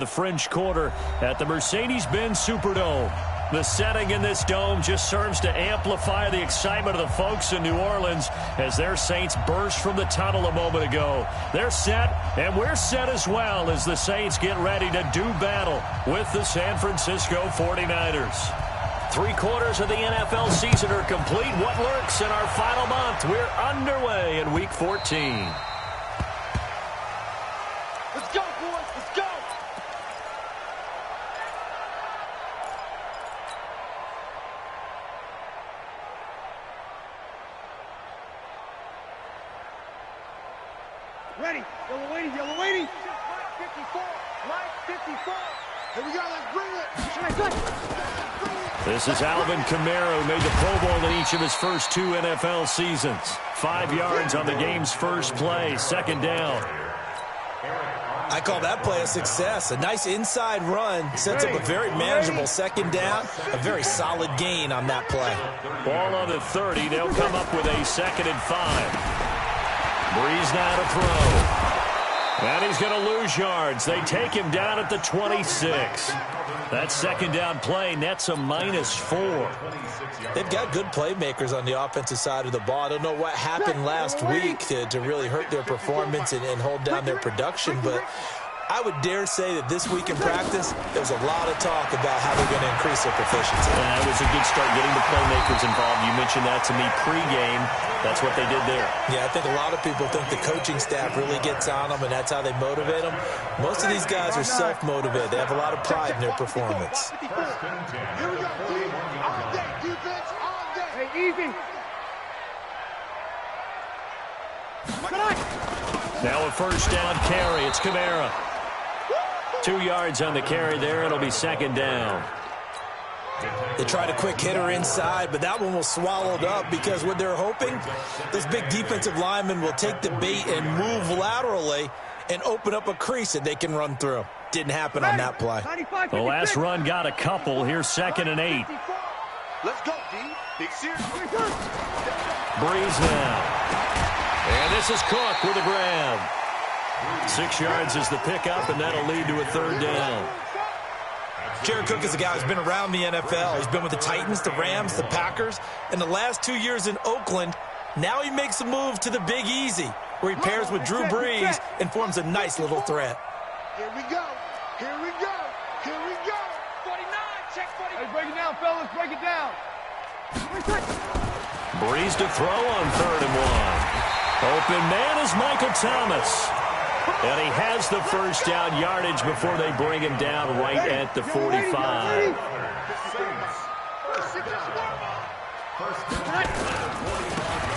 The French Quarter at the Mercedes-Benz Superdome. The setting in this dome just serves to amplify the excitement of the folks in New Orleans as their Saints burst from the tunnel a moment ago. They're set, and we're set as well as the Saints get ready to do battle with the San Francisco 49ers. 3 quarters of the NFL season are complete. What lurks in our final month? We're underway in Week 14. Let's go, boys. Let's go. Ready. Yellow waiting. Yellow waiting. Line 54. Line 54. Here we go. Let's bring it. This is Alvin Kamara, who made the Pro Bowl in each of his first 2 NFL seasons. 5 yards on the game's first play. Second down. I call that play a success. A nice inside run sets up a very manageable second down. A very solid gain on that play. Ball on the 30. They'll come up with a 2nd and 5. Breeze now to throw. And he's going to lose yards. They take him down at the 26. That second down play nets a -4. They've got good playmakers on the offensive side of the ball. I don't know what happened last week to really hurt their performance and hold down their production, but I would dare say that this week in practice, there was a lot of talk about how they're going to increase their proficiency. Yeah, it was a good start getting the playmakers involved. You mentioned that to me pregame. That's what they did there. Yeah, I think a lot of people think the coaching staff really gets on them, and that's how they motivate them. Most of these guys are self-motivated. They have a lot of pride in their performance. Here we go. All day. Defense all day. Hey, easy. Now a first down carry. It's Kamara. 2 yards on the carry there. It'll be second down. They tried a quick hitter inside, but that one was swallowed up because what they're hoping, those big defensive linemen will take the bait and move laterally and open up a crease that they can run through. Didn't happen on that play. The last run got a couple. Here's 2nd and 8. Let's go, D. Big series. Breeze now. And this is Cook with a grab. 6 yards is the pickup, and that'll lead to a 3rd down. Jared Cook is a guy who's been around the NFL. He's been with the Titans, the Rams, the Packers, and the last 2 years in Oakland. Now he makes a move to the Big Easy, where he pairs with Drew Brees and forms a nice little threat. Here we go. Here we go. Here we go. 49. Check 49. Hey, break it down, fellas. Break it down. Breeze to throw on 3rd and 1. Open man is Michael Thomas. And he has the first down yardage before they bring him down right at the 45.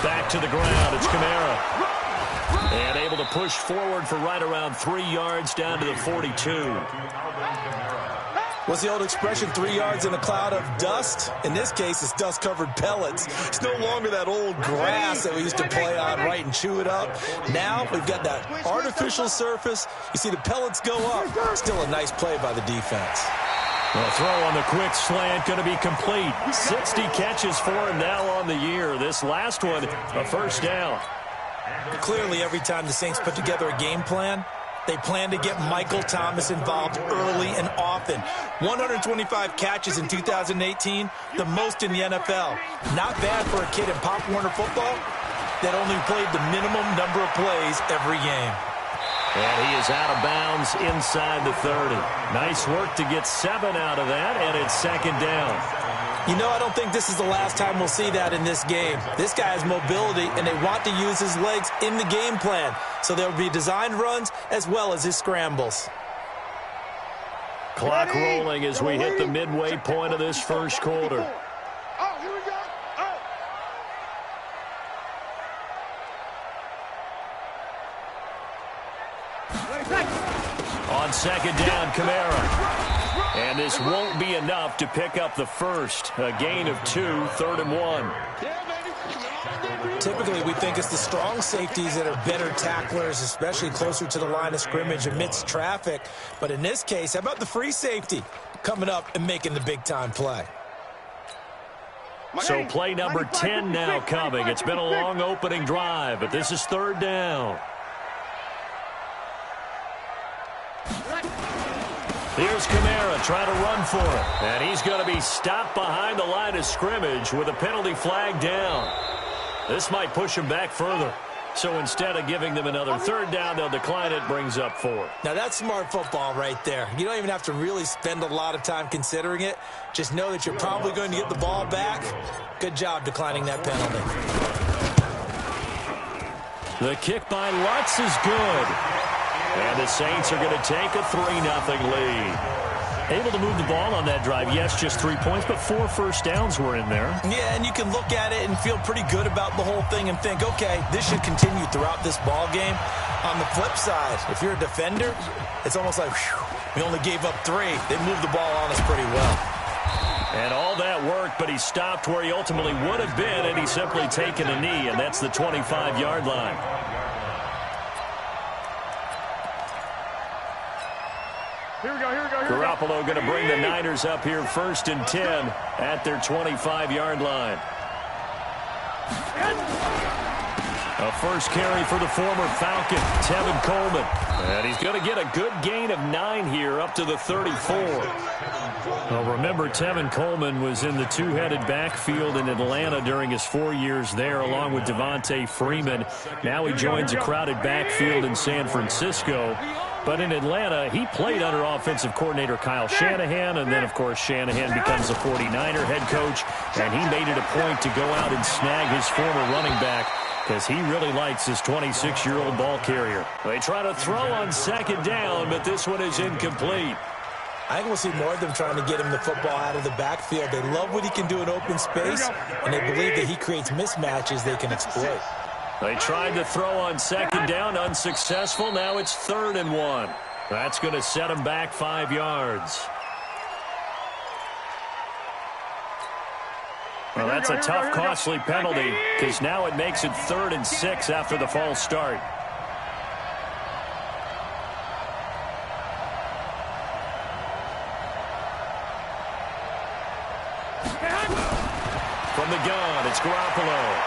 Back to the ground. It's Kamara. And able to push forward for right around 3 yards down to the 42. What's the old expression, 3 yards in a cloud of dust? In this case, it's dust-covered pellets. It's no longer that old grass that we used to play on, right, and chew it up. Now we've got that artificial surface. You see the pellets go up. Still a nice play by the defense. The throw on the quick slant going to be complete. 60 catches for him now on the year. This last one, a first down. Clearly, every time the Saints put together a game plan, they plan to get Michael Thomas involved early and often. 125 catches in 2018, the most in the NFL. Not bad for a kid in Pop Warner football that only played the minimum number of plays every game. And he is out of bounds inside the 30. Nice work to get 7 out of that, and it's 2nd down. You know, I don't think this is the last time we'll see that in this game. This guy has mobility, and they want to use his legs in the game plan. So there will be designed runs as well as his scrambles. Clock rolling as we hit the midway point of this first quarter. Oh, here we go. Oh. On 2nd down, Kamara. And this won't be enough to pick up the first. A gain of 2, 3rd and 1. Typically, we think it's the strong safeties that are better tacklers, especially closer to the line of scrimmage amidst traffic. But in this case, how about the free safety coming up and making the big-time play? So play number 10 now coming. It's been a long opening drive, but this is 3rd down. Here's Kamara trying to run for it. And he's going to be stopped behind the line of scrimmage with a penalty flag down. This might push him back further. So instead of giving them another third down, they'll decline it, brings up 4. Now that's smart football right there. You don't even have to really spend a lot of time considering it. Just know that you're probably going to get the ball back. Good job declining that penalty. The kick by Lutz is good. And the Saints are going to take a 3-0 lead. Able to move the ball on that drive. Yes, just 3 points, but 4 first downs were in there. Yeah, and you can look at it and feel pretty good about the whole thing and think, okay, this should continue throughout this ball game. On the flip side, if you're a defender, it's almost like, whew, we only gave up 3. They moved the ball on us pretty well. And all that worked, but he stopped where he ultimately would have been, and he's simply taken a knee, and that's the 25-yard line. Here we go. Garoppolo going to bring the Niners up here 1st and 10 at their 25-yard line. A first carry for the former Falcon, Tevin Coleman. And he's going to get a good gain of 9 here up to the 34. Well, remember, Tevin Coleman was in the two-headed backfield in Atlanta during his 4 years there, along with Devontae Freeman. Now he joins a crowded backfield in San Francisco. But in Atlanta, he played under offensive coordinator Kyle Shanahan, and then, of course, Shanahan becomes a 49er head coach, and he made it a point to go out and snag his former running back because he really likes his 26-year-old ball carrier. They try to throw on 2nd down, but this one is incomplete. I think we'll see more of them trying to get him the football out of the backfield. They love what he can do in open space, and they believe that he creates mismatches they can exploit. They tried to throw on 2nd down, unsuccessful. Now it's 3rd and 1. That's going to set him back 5 yards. Well, that's a tough, costly penalty because now it makes it 3rd and 6 after the false start. From the gun, it's Garoppolo.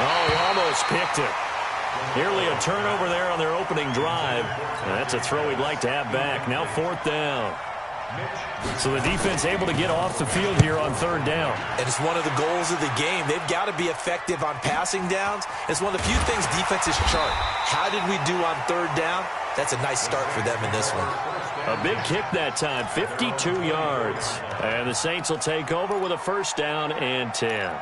Oh, he almost picked it. Nearly a turnover there on their opening drive. That's a throw he'd like to have back. Now 4th down. So the defense able to get off the field here on 3rd down. And it's one of the goals of the game. They've got to be effective on passing downs. It's one of the few things defenses chart. How did we do on 3rd down? That's a nice start for them in this one. A big kick that time, 52 yards. And the Saints will take over with a 1st down and 10.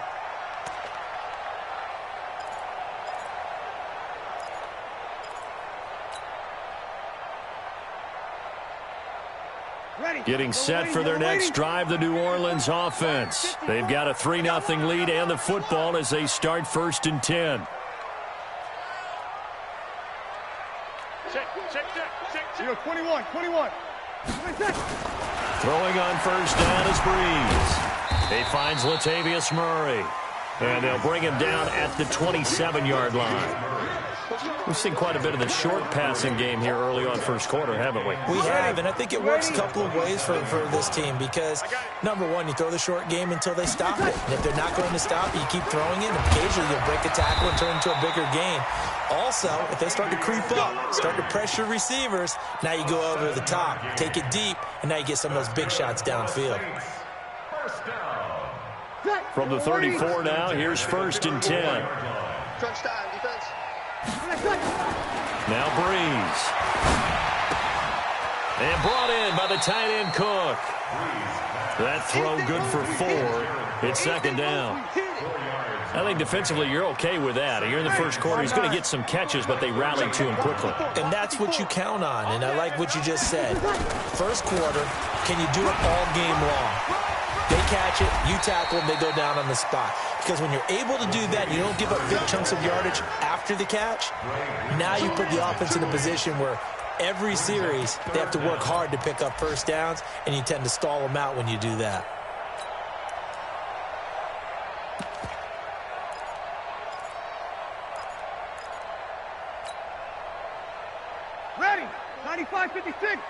Getting set for their next drive, the New Orleans offense. They've got a 3-0 lead and the football as they start 1st and 10. Check. 21. Throwing on 1st down is Breeze. He finds Latavius Murray. And they'll bring him down at the 27-yard line. We've seen quite a bit of the short passing game here early on 1st quarter, haven't we? We have, and I think it works a couple of ways for this team because, number one, you throw the short game until they stop it. And if they're not going to stop it, you keep throwing it, and occasionally you'll break a tackle and turn it into a bigger game. Also, if they start to creep up, start to pressure receivers, now you go over the top, take it deep, and now you get some of those big shots downfield. From the 34 now, here's 1st and 10. Crunch time, defense. Now Breeze. And brought in by the tight end Cook. That throw good for 4. It's 2nd down. I think defensively you're okay with that. You're in the 1st quarter. He's going to get some catches, but they rallied to him quickly. And that's what you count on, and I like what you just said. 1st quarter, can you do it all game long? They catch it, you tackle them, they go down on the spot. Because when you're able to do that, you don't give up big chunks of yardage after the catch. Now you put the offense in a position where every series they have to work hard to pick up 1st downs, and you tend to stall them out when you do that. Ready. 95-56.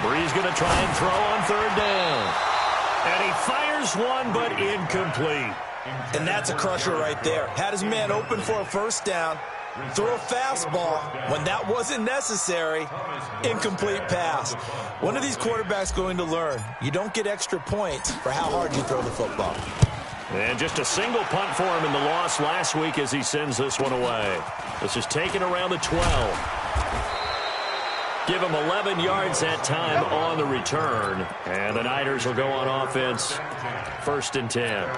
Breeze going to try and throw on 3rd down. And he fires one, but incomplete. And that's a crusher right there. Had his man open for a 1st down, throw a fastball when that wasn't necessary. Incomplete pass. When are these quarterbacks going to learn? You don't get extra points for how hard you throw the football. And just a single punt for him in the loss last week as he sends this one away. This is taken around the 12. Give him 11 yards that time on the return. And the Niners will go on offense. 1st and 10.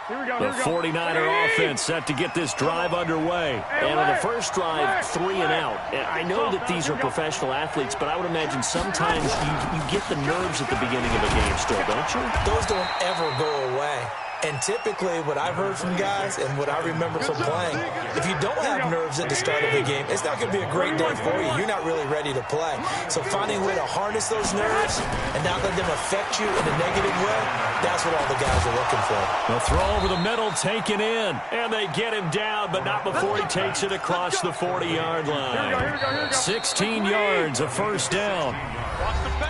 The 49er offense set to get this drive underway. And on the first drive, 3 and out. I know that these are professional athletes, but I would imagine sometimes you get the nerves at the beginning of a game still, don't you? Those don't ever go away. And typically, what I've heard from guys and what I remember from playing, if you don't have nerves at the start of the game, it's not going to be a great day for you. You're not really ready to play. So finding a way to harness those nerves and not let them affect you in a negative way, that's what all the guys are looking for. The throw over the middle taken in, and they get him down, but not before he takes it across the 40-yard line. 16 yards, a first down.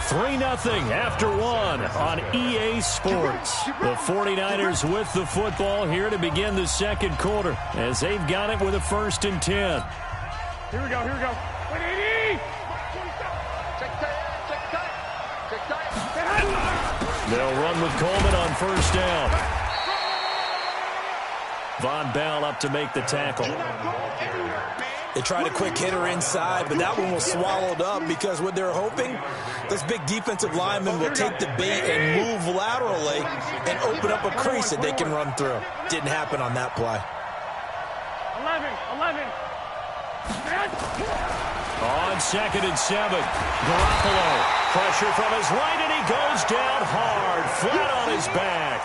3-0 after 1 on EA Sports. The 49ers with the football here to begin the second quarter as they've got it with a 1st and 10. Here we go. 180! They'll run with Coleman on first down. Von Bell up to make the tackle. They tried a quick hitter inside, but that one was swallowed up because what they're hoping, those big defensive linemen will take the bait and move laterally and open up a crease that they can run through. Didn't happen on that play. 11. On 2nd and 7, Garoppolo. Pressure from his right, and he goes down hard, flat on his back.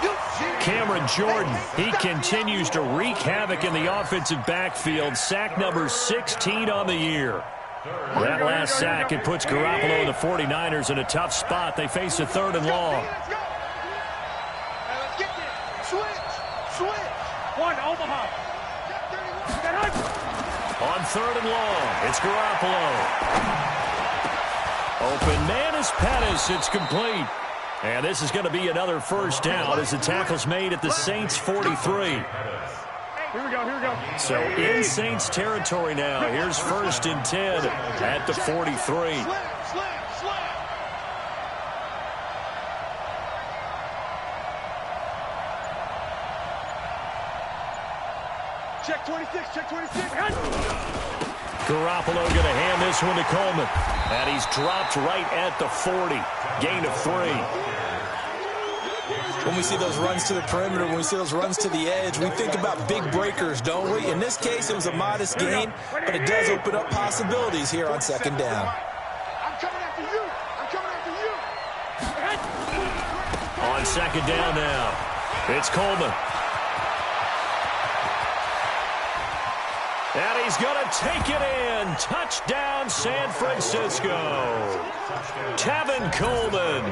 Cameron Jordan, he continues to wreak havoc in the offensive backfield. Sack number 16 on the year. That last sack, it puts Garoppolo and the 49ers in a tough spot. They face a 3rd and long. Switch. One, Omaha. On 3rd and long, it's Garoppolo. Open man is Pettis. It's complete. And this is going to be another first down as the tackle's made at the Saints' 43. Here we go. So in Saints territory now. Here's 1st and 10 at the 43. Slam. Check 26. Garoppolo going to hand this one to Coleman. And he's dropped right at the 40. Gain of 3. When we see those runs to the perimeter, when we see those runs to the edge, we think about big breakers, don't we? In this case, it was a modest gain, but it does open up possibilities here on 2nd down. I'm coming after you. On 2nd down now, it's Coleman. And he's going to take it in. Touchdown, San Francisco. Tevin Coleman,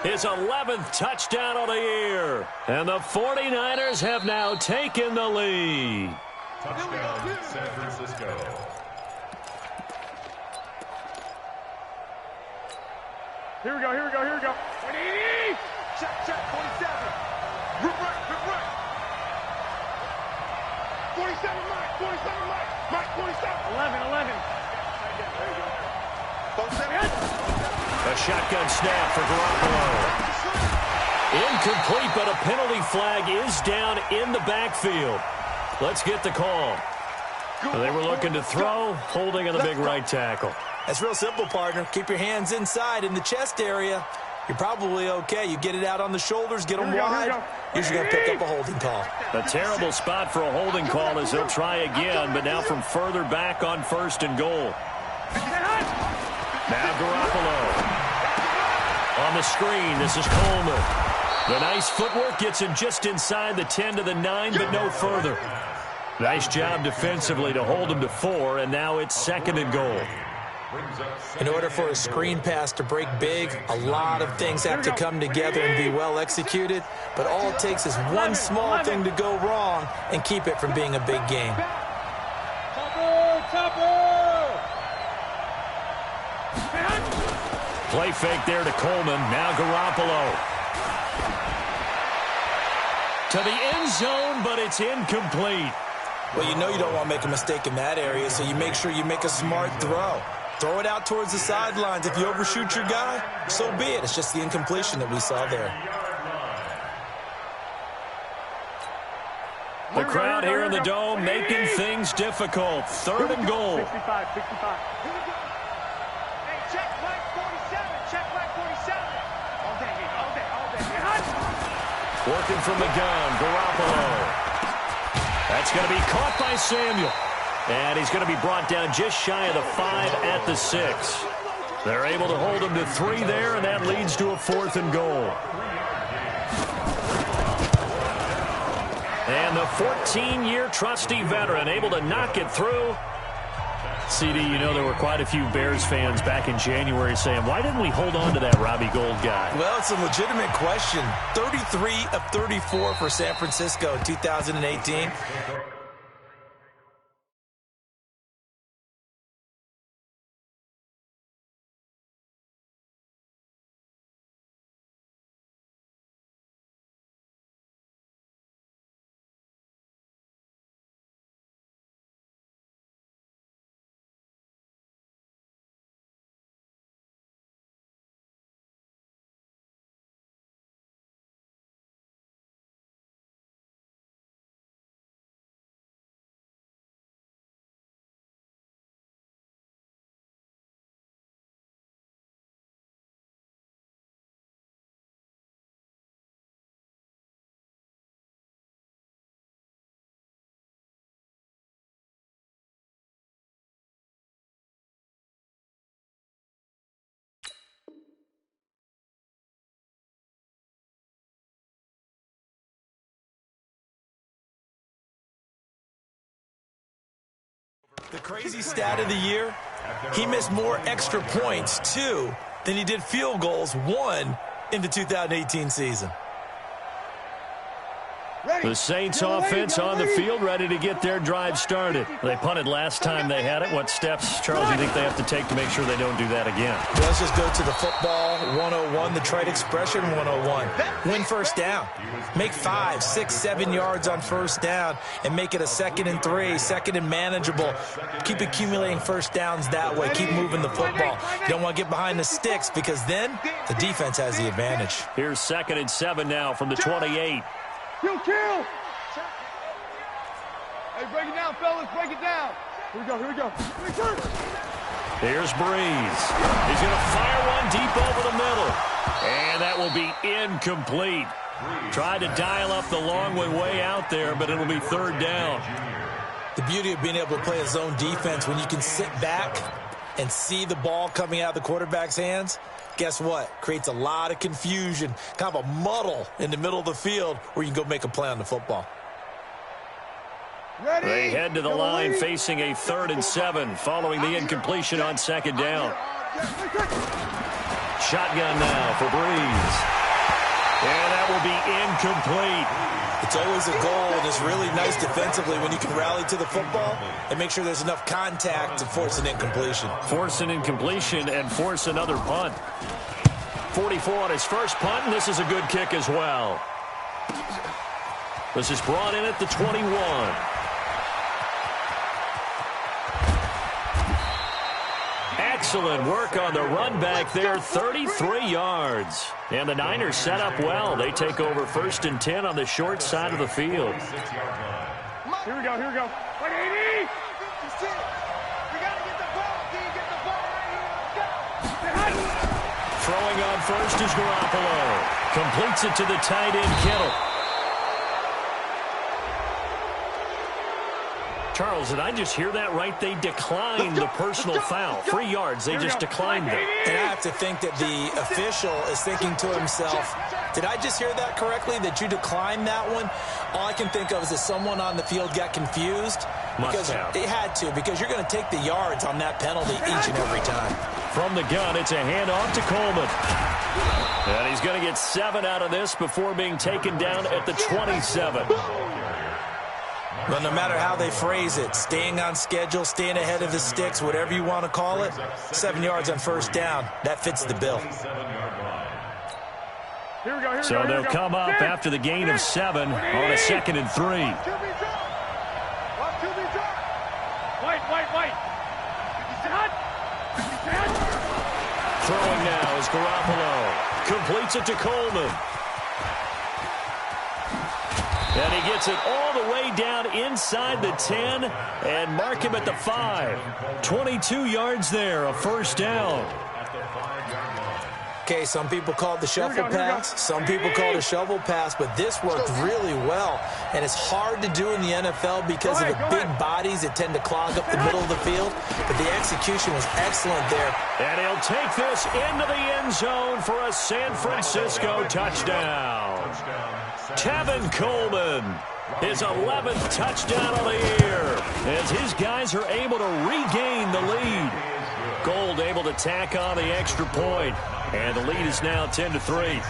his 11th touchdown of the year. And the 49ers have now taken the lead. Touchdown, San Francisco. Here we go. 180! Check, 47. Rip right. 47, Mike, 47. 11. A shotgun snap for Garoppolo. Incomplete, but a penalty flag is down in the backfield. Let's get the call. They were looking to throw, holding on the big right tackle. That's real simple, partner. Keep your hands inside in the chest area. You're probably okay. You get it out on the shoulders, get them wide. Usually going to pick up a holding call. A terrible spot for a holding call as they'll try again, but now from further back on 1st and goal. Now Garoppolo. On the screen, this is Coleman. The nice footwork gets him just inside the 10 to the 9, but no further. Nice job defensively to hold him to 4, and now it's 2nd and goal. In order for a screen pass to break big, a lot of things have to come together and be well executed, but all it takes is one small thing to go wrong and keep it from being a big game. Play fake there to Coleman. Now Garoppolo. To the end zone, but it's incomplete. Well, you know you don't want to make a mistake in that area, so you make sure you make a smart throw. Throw it out towards the sidelines. If you overshoot your guy, so be it. It's just the incompletion that we saw there. The crowd here in the Dome making things difficult. 3rd and goal. 65. Hey, check flag 47. Check flag 47. All day. Working from the gun, Garoppolo. That's going to be caught by Samuel. And he's going to be brought down just shy of the 5 at the 6. They're able to hold him to 3 there, and that leads to a 4th and goal. And the 14-year trusty veteran able to knock it through. CD, you know there were quite a few Bears fans back in January saying, why didn't we hold on to that Robbie Gould guy? Well, it's a legitimate question. 33 of 34 for San Francisco in 2018. The crazy stat of the year, he missed more extra points, 2, than he did field goals, 1, in the 2018 season. The Saints offense on the field, ready to get their drive started. They punted last time they had it. What steps, Charles, do you think they have to take to make sure they don't do that again? Well, let's just go to the football 101, the trite expression 101. Win first down. Make 5, 6, 7 yards on first down and make it a 2nd and 3, 2nd and manageable. Keep accumulating first downs that way. Keep moving the football. You don't want to get behind the sticks because then the defense has the advantage. Here's 2nd and 7 now from the 28. Kill! Hey, break it down, fellas. Break it down. Here we go. Here's Breeze. He's going to fire one deep over the middle. And that will be incomplete. Tried to dial up the long way out there, but it'll be 3rd down. The beauty of being able to play a zone defense when you can sit back and see the ball coming out of the quarterback's hands, guess what? Creates a lot of confusion, kind of a muddle in the middle of the field where you can go make a play on the football. Ready? They head to the line facing a 3rd and 7 following the incompletion on 2nd down. Shotgun now for Breeze. And that will be incomplete. It's always a goal, and it's really nice defensively when you can rally to the football and make sure there's enough contact to force an incompletion. Force an incompletion and force another punt. 44 on his first punt, and this is a good kick as well. This is brought in at the 21. Excellent work on the run back there, 33 yards. And the Niners set up well. They take over 1st and 10 on the short side of the field. Here we go. Like 80. We got to get the ball. Can you get the ball right here? Throwing on first is Garoppolo. Completes it to the tight end, Kittle. Charles, did I just hear that right? They declined the personal foul. 3 yards. They just declined them. And I have to think that the official is thinking to himself, did I just hear that correctly, that you declined that one? All I can think of is that someone on the field got confused. Because it had to, because you're going to take the yards on that penalty each and every time. From the gun, it's a handoff to Coleman. And he's going to get 7 out of this before being taken down at the 27. But no matter how they phrase it, staying on schedule, staying ahead of the sticks, whatever you want to call it, 7 yards on first down, that fits the bill. So they'll come up after the gain of 7 on a 2nd and 3. Throwing now is Garoppolo. Completes it to Coleman. And he gets it all the way down inside the 10 and mark him at the 5. 22 yards there, a first down. Okay, some people call it the shuffle pass. Some people call it a shovel pass, but this worked really well. And it's hard to do in the NFL because of the big bodies that tend to clog up the middle of the field. But the execution was excellent there. And he'll take this into the end zone for a San Francisco touchdown. Tevin Coleman, his 11th touchdown of the year, as his guys are able to regain the lead. Gold able to tack on the extra point, and the lead is now 10-3.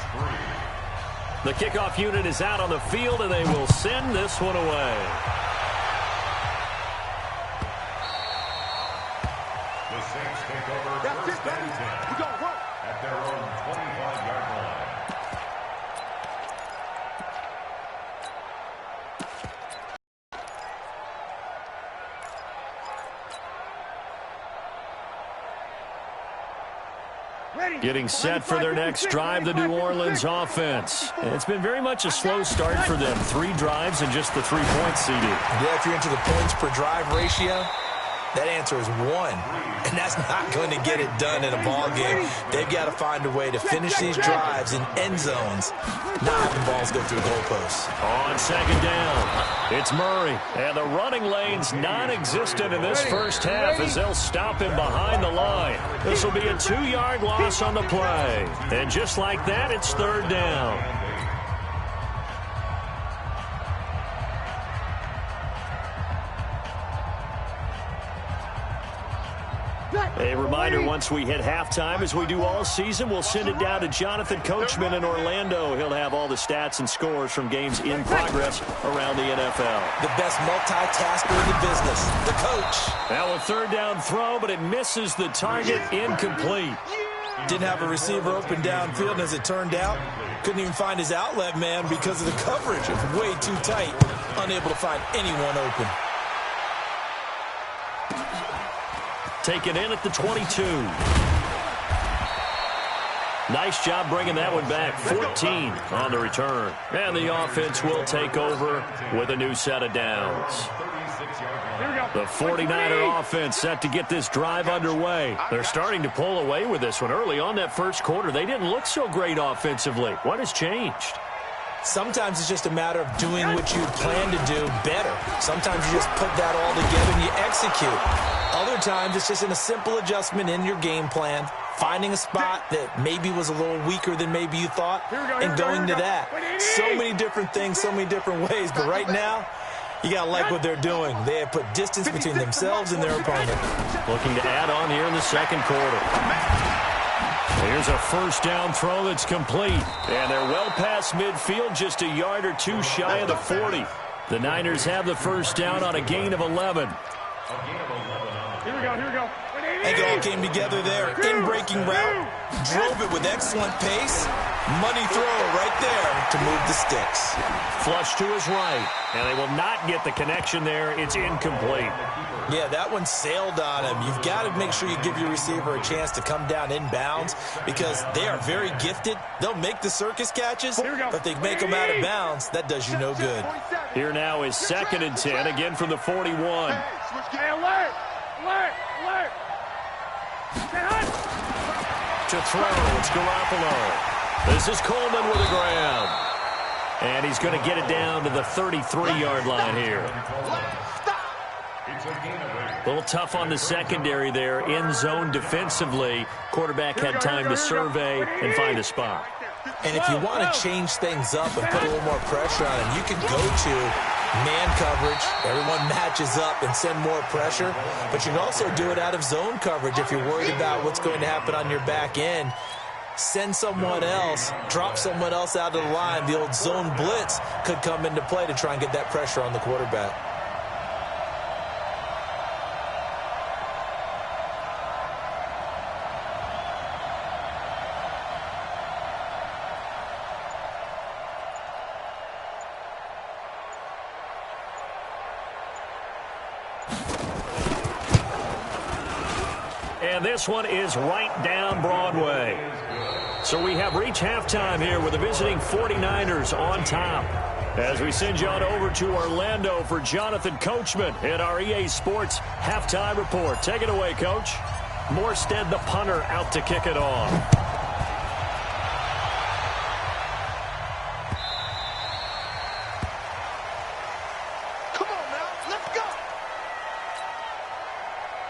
The kickoff unit is out on the field, and they will send this one away. The Saints take over first and 10 at their own 25-yard line. Getting set for their next drive, the New Orleans offense. It's been very much a slow start for them. 3 drives and just the 3 points, CD. Yeah, if you're into the points per drive ratio, that answer is 1. And that's not going to get it done in a ball game. They've got to find a way to finish these drives in end zones, not having balls go through goalposts. On second down, it's Murray. And the running lane's non-existent in this first half as they'll stop him behind the line. This will be a 2-yard loss on the play. And just like that, it's third down. A reminder, once we hit halftime, as we do all season, we'll send it down to Jonathan Coachman in Orlando. He'll have all the stats and scores from games in progress around the NFL. The best multitasker in the business, the coach. Now a third down throw, but it misses the target, incomplete. Didn't have a receiver open downfield, and as it turned out, couldn't even find his outlet man because of the coverage. It was way too tight, unable to find anyone open. Taken in at the 22. Nice job bringing that one back. 14 on the return. And the offense will take over with a new set of downs. The 49er offense set to get this drive underway. They're starting to pull away with this one. Early on that first quarter, they didn't look so great offensively. What has changed? Sometimes it's just a matter of doing what you plan to do better. Sometimes you just put that all together and you execute. Other times it's just in a simple adjustment in your game plan, finding a spot that maybe was a little weaker than maybe you thought, and going to that. So many different things, so many different ways, but right now, you got to like what they're doing. They have put distance between themselves and their opponent. Looking to add on here in the second quarter. Here's a first down throw that's complete. And they're well past midfield, just a yard or 2 shy of the 40. The Niners have the first down on a gain of 11. Here we go. I think it all came together there. In-breaking route, drove it with excellent pace. Money throw right there to move the sticks. Flush to his right, and they will not get the connection there. It's incomplete. Yeah, that one sailed on him. You've got to make sure you give your receiver a chance to come down inbounds because they are very gifted. They'll make the circus catches, but if they make them out of bounds, that does you no good. Here now is 2nd and 10, again from the 41. Alert! To throw, it's Garoppolo. This is Coleman with a grab. And he's going to get it down to the 33-yard line here. A little tough on the secondary there. In zone defensively. Quarterback had time to survey and find a spot. And if you want to change things up and put a little more pressure on him, you can go to man coverage. Everyone matches up and send more pressure. But you can also do it out of zone coverage if you're worried about what's going to happen on your back end. Send someone else, drop someone else out of the line. The old zone blitz could come into play to try and get that pressure on the quarterback. And this one is right down Broadway. So we have reached halftime here with the visiting 49ers on top. As we send you on over to Orlando for Jonathan Coachman in our EA Sports Halftime Report. Take it away, Coach. Morstead, the punter, out to kick it off.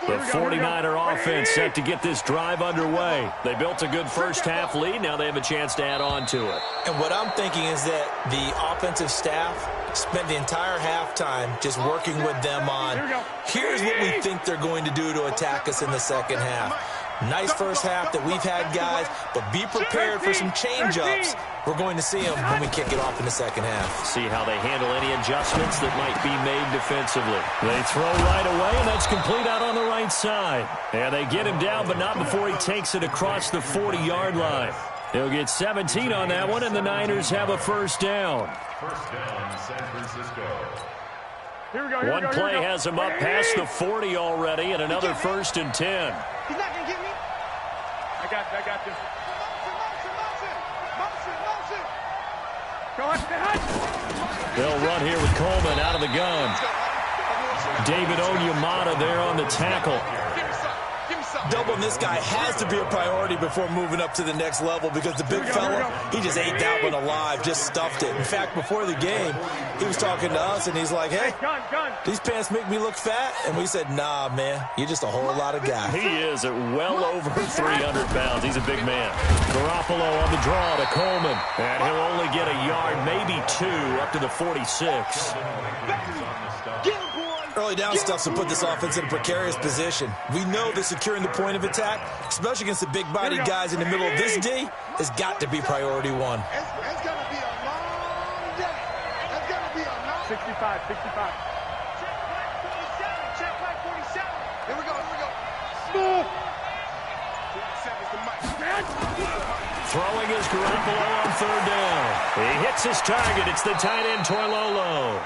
The 49er offense set to get this drive underway. They built a good first-half lead. Now they have a chance to add on to it. And what I'm thinking is that the offensive staff spent the entire halftime just working with them on, here's what we think they're going to do to attack us in the second half. Nice first half that we've had, guys, but be prepared for some change-ups. We're going to see them when we kick it off in the second half. See how they handle any adjustments that might be made defensively. They throw right away, and that's complete out on the right side. And they get him down, but not before he takes it across the 40-yard line. He'll get 17 on that one, and the Niners have a first down. First down, San Francisco. One play has him up past the 40 already, and another first and 10. He's not going to get me. I got this. Motion. They'll run here with Coleman out of the gun. David Onyemata there on the tackle. Doubling this guy has to be a priority before moving up to the next level because the big fella, he just ate that one alive, just stuffed it. In fact, before the game, he was talking to us, and he's like, hey, these pants make me look fat? And we said, nah, man, you're just a whole lot of guy. He is at well over 300 pounds. He's a big man. Garoppolo on the draw to Coleman, and he'll only get a yard, maybe two, up to the 46. Early down stuff to put this offense in a precarious position. We know that securing the point of attack, especially against the big-bodied guys in the middle of this D, has got to be priority one. It's going to be a long day. It's going to be a long 65. Check back 47. Here we go. Smooth. 47 is the mic. Throwing is Garoppolo on third down. He hits his target. It's the tight end, Toilolo.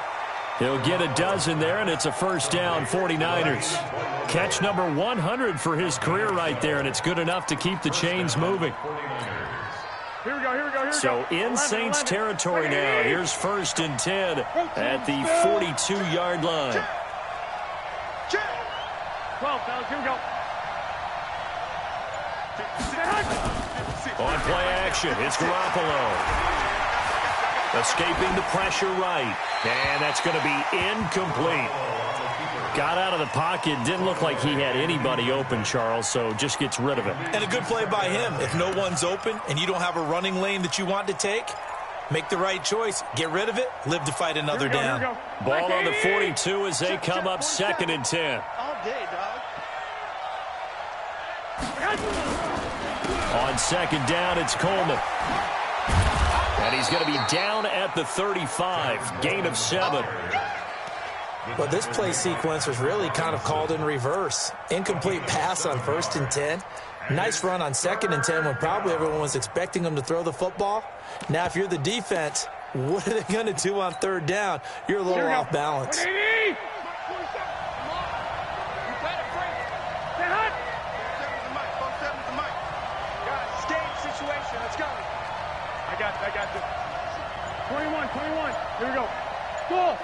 He'll get a dozen there, and it's a first down, 49ers. Catch number 100 for his career right there, and it's good enough to keep the chains moving. Here we go. So in Saints territory now. Here's first and 10 at the 42-yard line. 12, fellas, here we go. On play action, it's Garoppolo. Escaping the pressure right. And that's going to be incomplete. Got out of the pocket. Didn't look like he had anybody open, Charles, so just gets rid of it. And a good play by him. If no one's open and you don't have a running lane that you want to take, make the right choice. Get rid of it. Live to fight another down. Ball on the 42 as they come up second and 10. All day, dog. On second down, it's Coleman. And he's going to be down at the 35. Gain of 7. Well, this play sequence was really kind of called in reverse. Incomplete pass on first and 10. Nice run on second and 10 when probably everyone was expecting him to throw the football. Now, if you're the defense, what are they going to do on third down? You're a little off balance. I got this. 21. Here we go. Go.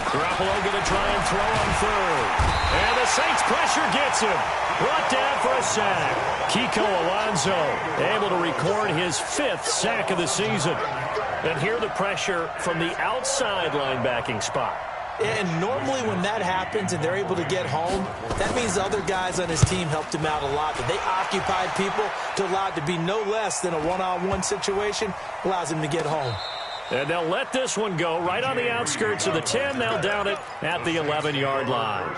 Garoppolo going to try and throw on third. And the Saints pressure gets him. Brought down for a sack. Kiko Alonso able to record his 5th sack of the season. And here the pressure from the outside linebacking spot. And normally when that happens and they're able to get home, that means the other guys on his team helped him out a lot. That they occupied people to allow it to be no less than a one-on-one situation, allows him to get home. And they'll let this one go right on the outskirts of the 10. They'll down it at the 11-yard line.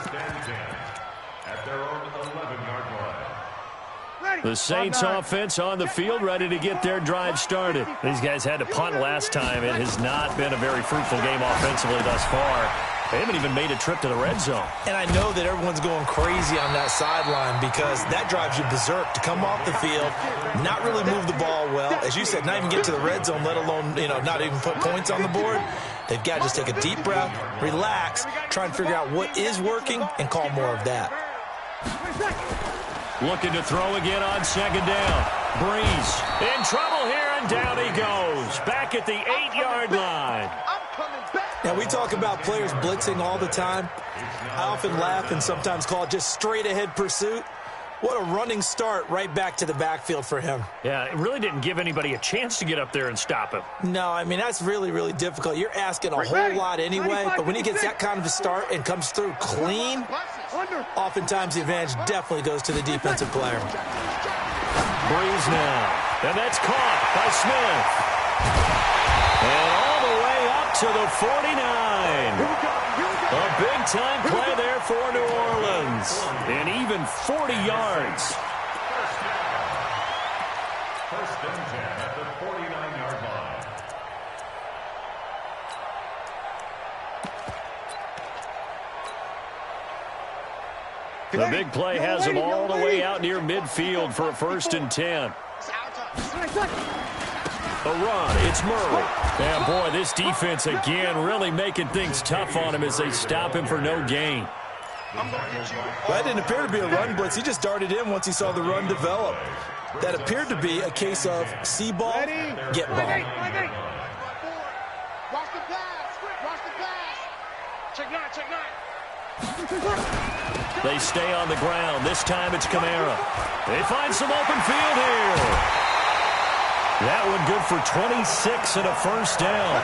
At their own 11-yard line. The Saints offense on the field, ready to get their drive started. These guys had to punt last time. It has not been a very fruitful game offensively thus far. They haven't even made a trip to the red zone. And I know that everyone's going crazy on that sideline because that drives you berserk to come off the field, not really move the ball well. As you said, not even get to the red zone, let alone, not even put points on the board. They've got to just take a deep breath, relax, try and figure out what is working, and call more of that. Looking to throw again on second down. Breeze in trouble here, and down he goes. Back at the 8-yard line. Now, we talk about players blitzing all the time. I often laugh and sometimes call it just straight-ahead pursuit. What a running start right back to the backfield for him. Yeah, it really didn't give anybody a chance to get up there and stop him. No, I mean, that's really, really difficult. You're asking a whole lot anyway, but when he gets that kind of a start and comes through clean, oftentimes the advantage definitely goes to the defensive player. Breeze now, and that's caught by Smith. And all the way up to the 49. A big-time play there for New Orleans. And even 40 yards. First and 10 at the 49-yard line. The big play has them all the way out near midfield for a first and 10. A run, it's Murray. And boy, this defense again really making things tough on him as they stop him for no gain. That didn't appear to be a run blitz. He just darted in once he saw the run develop. That appeared to be a case of see ball, get ball. Watch the pass. Watch the pass. Check nine. They stay on the ground. This time it's Kamara. They find some open field here. That one good for 26 and a first down.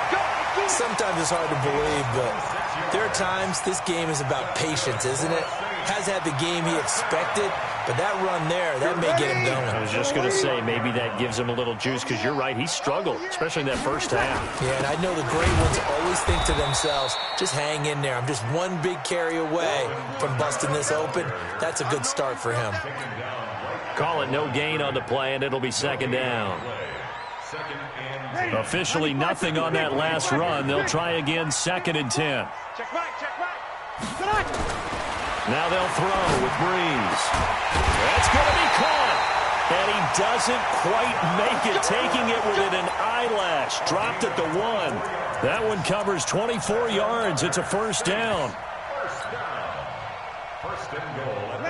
Sometimes it's hard to believe, but there are times this game is about patience, isn't it? Has had the game he expected, but that run there, that may get him going. I was just going to say, maybe that gives him a little juice because you're right, he struggled, especially in that first half. Yeah, and I know the great ones always think to themselves, just hang in there. I'm just one big carry away from busting this open. That's a good start for him. Call it no gain on the play, and it'll be second down. Officially nothing on that last run. They'll try again, second and 10. Check right. Now they'll throw with Breeze. That's going to be caught. And he doesn't quite make it, taking it within an eyelash. Dropped at the 1. That one covers 24 yards. It's a first down.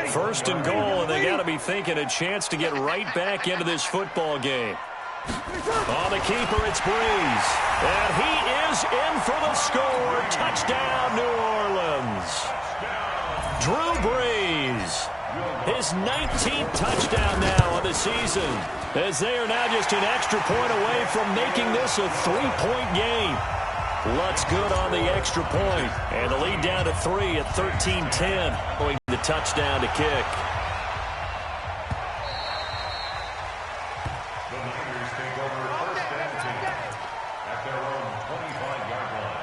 First and goal, and they got to be thinking a chance to get right back into this football game. On the keeper, it's Breeze. And he is in for the score. Touchdown, New Orleans. Drew Brees, his 19th touchdown now of the season, as they are now just an extra point away from making this a 3-point game. Lutz good on the extra point, and the lead down to 3 at 13-10, going the touchdown to kick. The Niners take over first and 10 at their own 25-yard line.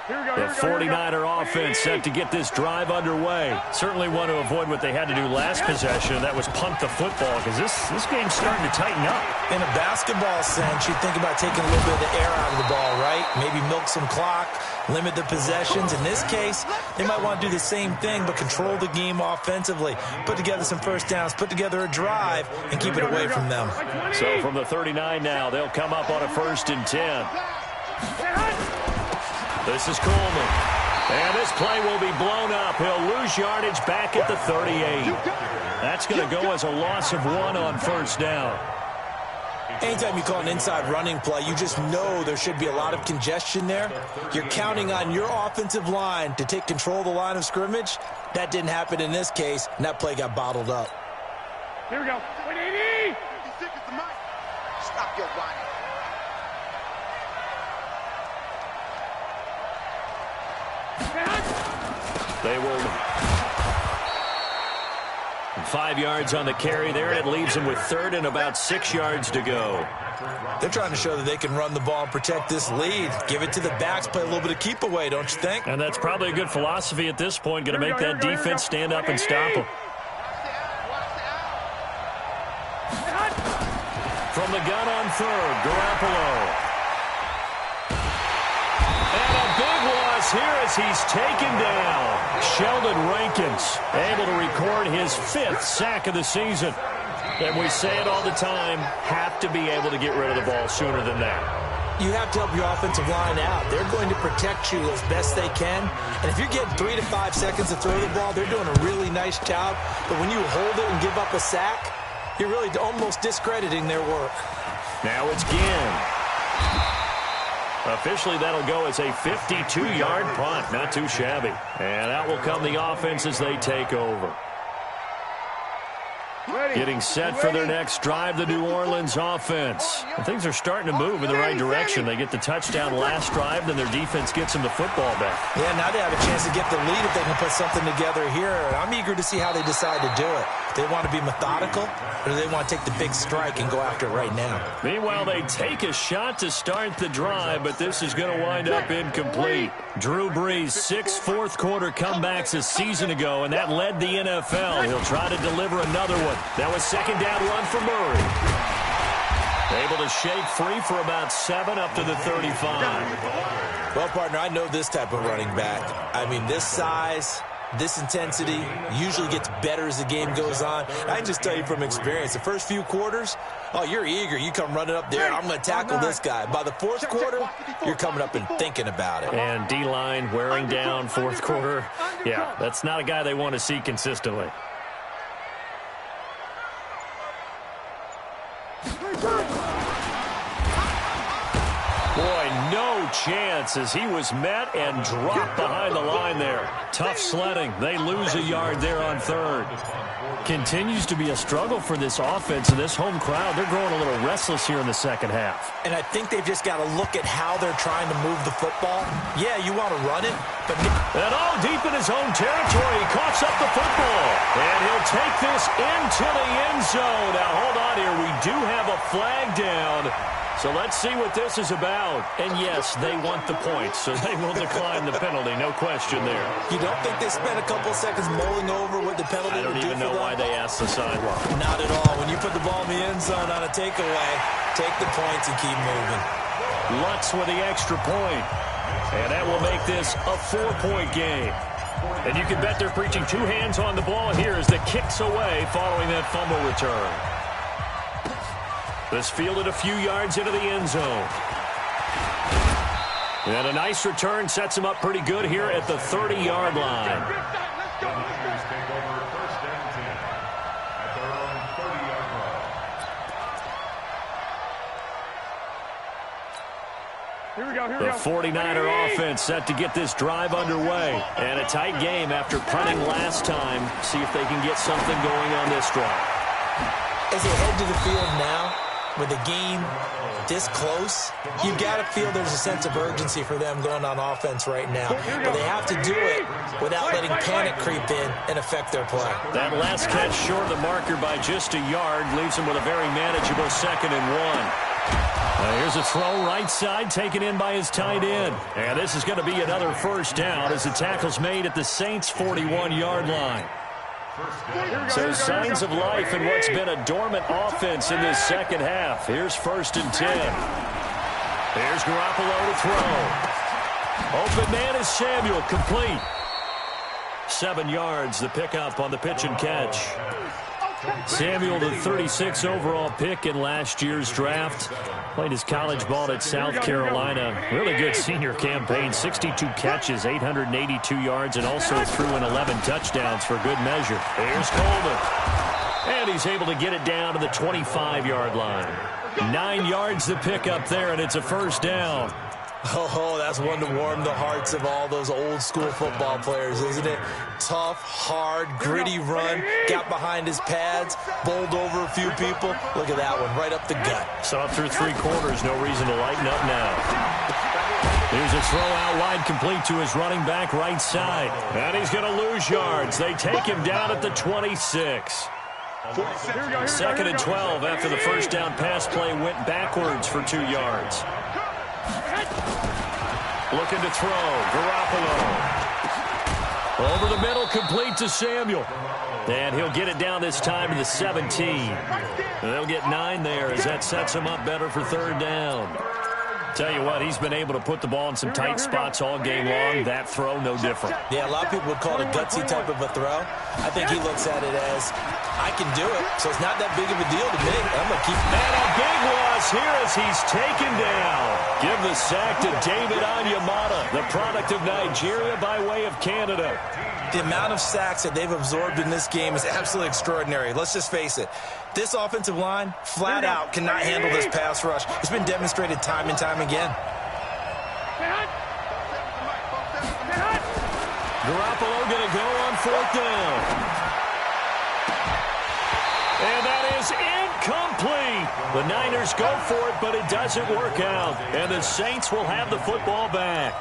The 49er offense set to get this drive underway. Certainly want to avoid what they had to do last possession, and that was punt the football, because this game's starting to tighten up. In a basketball sense, you think about taking a little bit of the air out of the ball, right? Maybe milk some clock, limit the possessions. In this case, they might want to do the same thing, but control the game offensively. Put together some first downs, put together a drive, and keep it away from them. So from the 39 now, they'll come up on a first and 10. This is Coleman. And this play will be blown up. He'll lose yardage back at the 38. That's going to go as a loss of 1 on first down. Anytime you call an inside running play, you just know there should be a lot of congestion there. You're counting on your offensive line to take control of the line of scrimmage. That didn't happen in this case, and that play got bottled up. Here we go. 180. Stop your whining. They will. 5 yards on the carry there, and it leaves them with third and about 6 yards to go. They're trying to show that they can run the ball and protect this lead. Give it to the backs, play a little bit of keep away, don't you think? And that's probably a good philosophy at this point, going to make that defense stand up and stop them. From the gun on third, Garoppolo. And a big loss is here as he's taken down. Sheldon Rankins able to record his 5th sack of the season. And we say it all the time, have to be able to get rid of the ball sooner than that. You have to help your offensive line out. They're going to protect you as best they can. And if you're getting 3 to 5 seconds to throw the ball, they're doing a really nice job. But when you hold it and give up a sack, you're really almost discrediting their work. Now it's Ginn. Officially, that'll go as a 52-yard punt. Not too shabby. And out will come the offense as they take over. Getting set for their next drive, the New Orleans offense. And things are starting to move in the right direction. They get the touchdown last drive, then their defense gets them the football back. Yeah, now they have a chance to get the lead if they can put something together here. And I'm eager to see how they decide to do it. Do they want to be methodical, or do they want to take the big strike and go after it right now? Meanwhile, they take a shot to start the drive, but this is going to wind up incomplete. Drew Brees, 6 fourth-quarter comebacks a season ago, and that led the NFL. He'll try to deliver another one. That was second down run for Murray. Able to shake free for about 7 up to the 35. Well, partner, I know this type of running back. I mean, this size, this intensity usually gets better as the game goes on. I can just tell you from experience, the first few quarters, oh, you're eager. You come running up there, I'm going to tackle this guy. By the fourth quarter, you're coming up and thinking about it. And D-line wearing down fourth quarter. Yeah, that's not a guy they want to see consistently. Boy, no chance as he was met and dropped behind the line there. Tough sledding. They lose a yard there on third. Continues to be a struggle for this offense and this home crowd. They're growing a little restless here in the second half. And I think they've just got to look at how they're trying to move the football. Yeah, you want to run it, but... And all deep in his own territory, he coughs up the football. And he'll take this into the end zone. Now, hold on here. We do have a flag down. So let's see what this is about. And yes, they want the points, so they will decline the penalty. No question there. You don't think they spent a couple seconds mulling over what the penalty would do for them? I don't even know why they asked the sideline. Not at all. When you put the ball in the end zone on a takeaway, take the points and keep moving. Lutz with the extra point. And that will make this a 4-point game. And you can bet they're preaching 2 hands on the ball here as the kick's away following that fumble return. This fielded a few yards into the end zone. And a nice return sets him up pretty good here at the 30-yard line. The 49er offense set to get this drive underway. And a tight game after punting last time. See if they can get something going on this drive. As they head to the field now, with the game this close, you've got to feel there's a sense of urgency for them going on offense right now. But they have to do it without letting panic creep in and affect their play. That last catch short of the marker by just a yard leaves them with a very manageable 2nd and 1. Here's a throw right side taken in by his tight end. And this is going to be another first down as the tackle's made at the Saints' 41-yard line. So signs of life in what's been a dormant offense in this second half. Here's 1st and 10. Here's Garoppolo to throw. Open man is Samuel, complete. 7 yards, the pickup on the pitch and catch. Samuel, the 36 overall pick in last year's draft. Played his college ball at South Carolina. Really good senior campaign. 62 catches, 882 yards, and also threw in 11 touchdowns for good measure. Here's Coleman. And he's able to get it down to the 25-yard line. 9 yards the pickup there, and it's a first down. Oh, that's one to warm the hearts of all those old-school football players, isn't it? Tough, hard, gritty run, got behind his pads, bowled over a few people. Look at that one, right up the gut. So up through 3 quarters, no reason to lighten up now. Here's a throw out wide, complete to his running back right side. And he's going to lose yards. They take him down at the 26. 2nd and 12 after the first down pass play went backwards for 2 yards. Looking to throw. Garoppolo. Over the middle, complete to Samuel. And he'll get it down this time to the 17. And they'll get 9 there as that sets him up better for 3rd down. Tell you what, he's been able to put the ball in some tight spots all game long. That throw, no different. Yeah, a lot of people would call it a gutsy type of a throw. I think he looks at it as, I can do it, so it's not that big of a deal to me. I'm going to keep it. And a big loss here as he's taken down. Give the sack to David Onyemata, the product of Nigeria by way of Canada. The amount of sacks that they've absorbed in this game is absolutely extraordinary. Let's just face it. This offensive line, flat out, cannot handle this pass rush. It's been demonstrated time and time again. Garoppolo going to go on 4th down. And that is incomplete. The Niners go for it, but it doesn't work out. And the Saints will have the football back.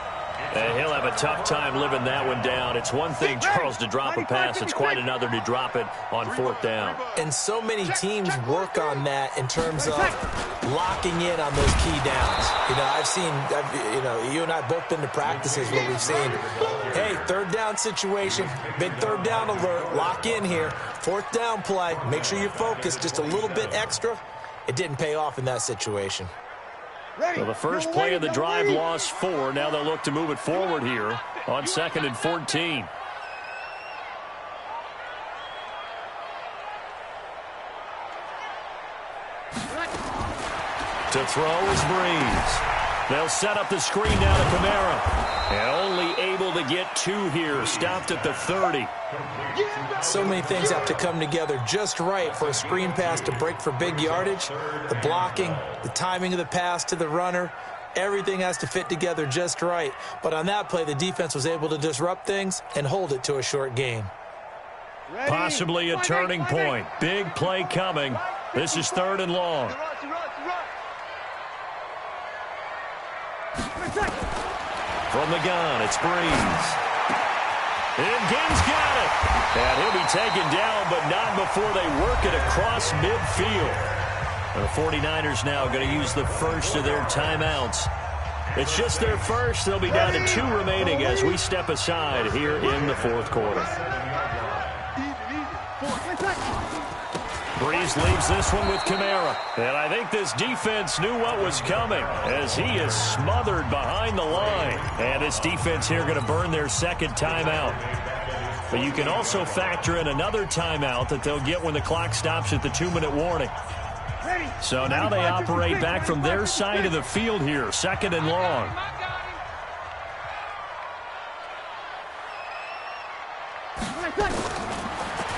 And he'll have a tough time living that one down. It's one thing, Charles, to drop a pass. It's quite another to drop it on 4th down. And so many teams work on that in terms of locking in on those key downs. You and I both been to practices where we've seen, hey, 3rd down situation, big 3rd down alert, lock in here, 4th down play, make sure you're focused just a little bit extra. It didn't pay off in that situation. So the first play of the drive lost 4. Now they'll look to move it forward here on 2nd and 14. To throw is Breeze. They'll set up the screen now to Kamara. And only able to get 2 here. Stopped at the 30. So many things have to come together just right for a screen pass to break for big yardage. The blocking, the timing of the pass to the runner, everything has to fit together just right. But on that play, the defense was able to disrupt things and hold it to a short gain. Possibly a turning point. Big play coming. This is 3rd and long. From the gun, it's Breeze. And Ging's got it. And he'll be taken down, but not before they work it across midfield. And the 49ers now going to use the first of their timeouts. It's just their first. They'll be down to 2 remaining as we step aside here in the 4th quarter. Breeze leaves this one with Kamara. And I think this defense knew what was coming as he is smothered behind the line. And this defense here going to burn their 2nd timeout. But you can also factor in another timeout that they'll get when the clock stops at the 2-minute warning. So now they operate back from their side of the field here, 2nd and long.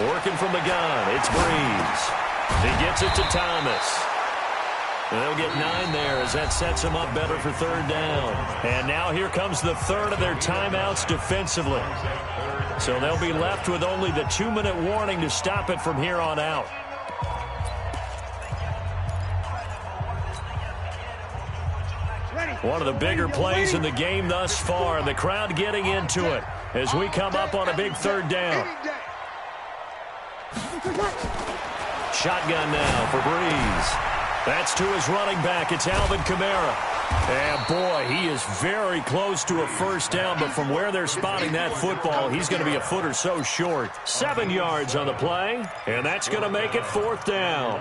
Working from the gun, it's Breeze. He gets it to Thomas. They'll get 9 there as that sets them up better for 3rd down. And now here comes the 3rd of their timeouts defensively. So they'll be left with only the 2-minute warning to stop it from here on out. One of the bigger plays in the game thus far, and the crowd getting into it as we come up on a big 3rd down. Shotgun now for Breeze. That's to his running back. It's Alvin Kamara. And, boy, he is very close to a 1st down, but from where they're spotting that football, he's going to be a foot or so short. 7 yards on the play, and that's going to make it 4th down.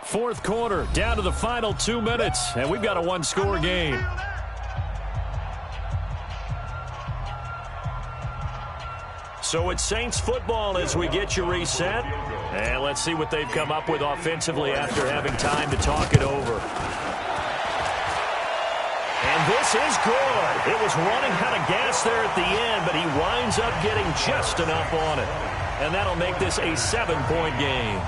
Fourth quarter, down to the final 2 minutes, and we've got a 1-score game. So it's Saints football as we get you reset. And let's see what they've come up with offensively after having time to talk it over. And this is good. It was running out of gas there at the end, but he winds up getting just enough on it. And that'll make this a 7-point game.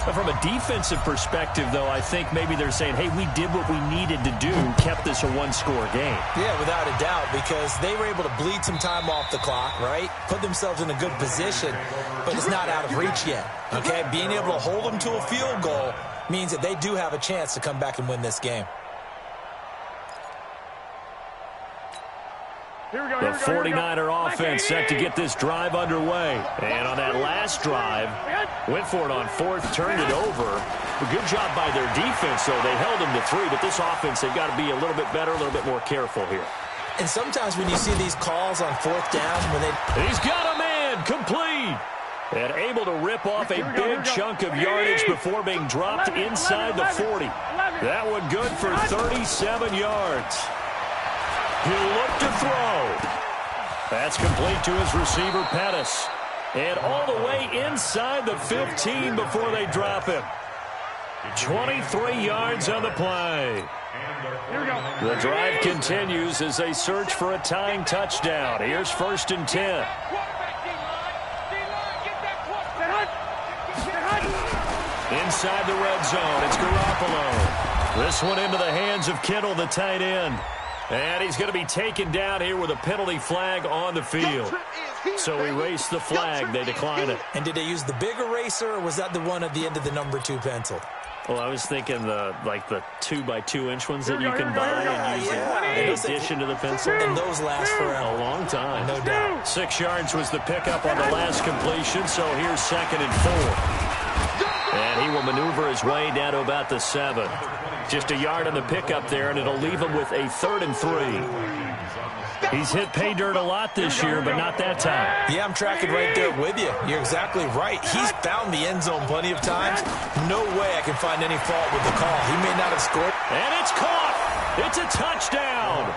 But from a defensive perspective, though, I think maybe they're saying, hey, we did what we needed to do, kept this a 1-score game. Yeah, without a doubt, because they were able to bleed some time off the clock, right? Put themselves in a good position, but it's not out of reach yet, okay? Being able to hold them to a field goal means that they do have a chance to come back and win this game. The 49er offense set to get this drive underway. And on that last drive, went for it on 4th, turned it over. A good job by their defense, though. They held them to 3, but this offense, they've got to be a little bit better, a little bit more careful here. And sometimes when you see these calls on 4th down, when they... He's got a man, complete. lead. And able to rip off a big chunk of yardage before being dropped inside the 40. That one good for 37 yards. He'll look to throw. That's complete to his receiver, Pettis. And all the way inside the 15 before they drop him. 23 yards on the play. The drive continues as they search for a tying touchdown. Here's 1st and 10. Inside the red zone, it's Garoppolo. This one into the hands of Kittle, the tight end. And he's going to be taken down here with a penalty flag on the field. So erase the flag. They decline it. And did they use the big eraser, or was that the one at the end of the number 2 pencil? Well, I was thinking the 2x2-inch ones that you can buy and use in addition to the pencil. And those last forever. A long time. No doubt. 6 yards was the pickup on the last completion, so here's 2nd and 4. And he will maneuver his way down to about the 7. Just a yard on the pickup there, and it'll leave him with a 3rd and 3. He's hit pay dirt a lot this year, but not that time. Yeah, I'm tracking right there with you. You're exactly right. He's found the end zone plenty of times. No way I can find any fault with the call. He may not have scored. And it's caught. It's a touchdown.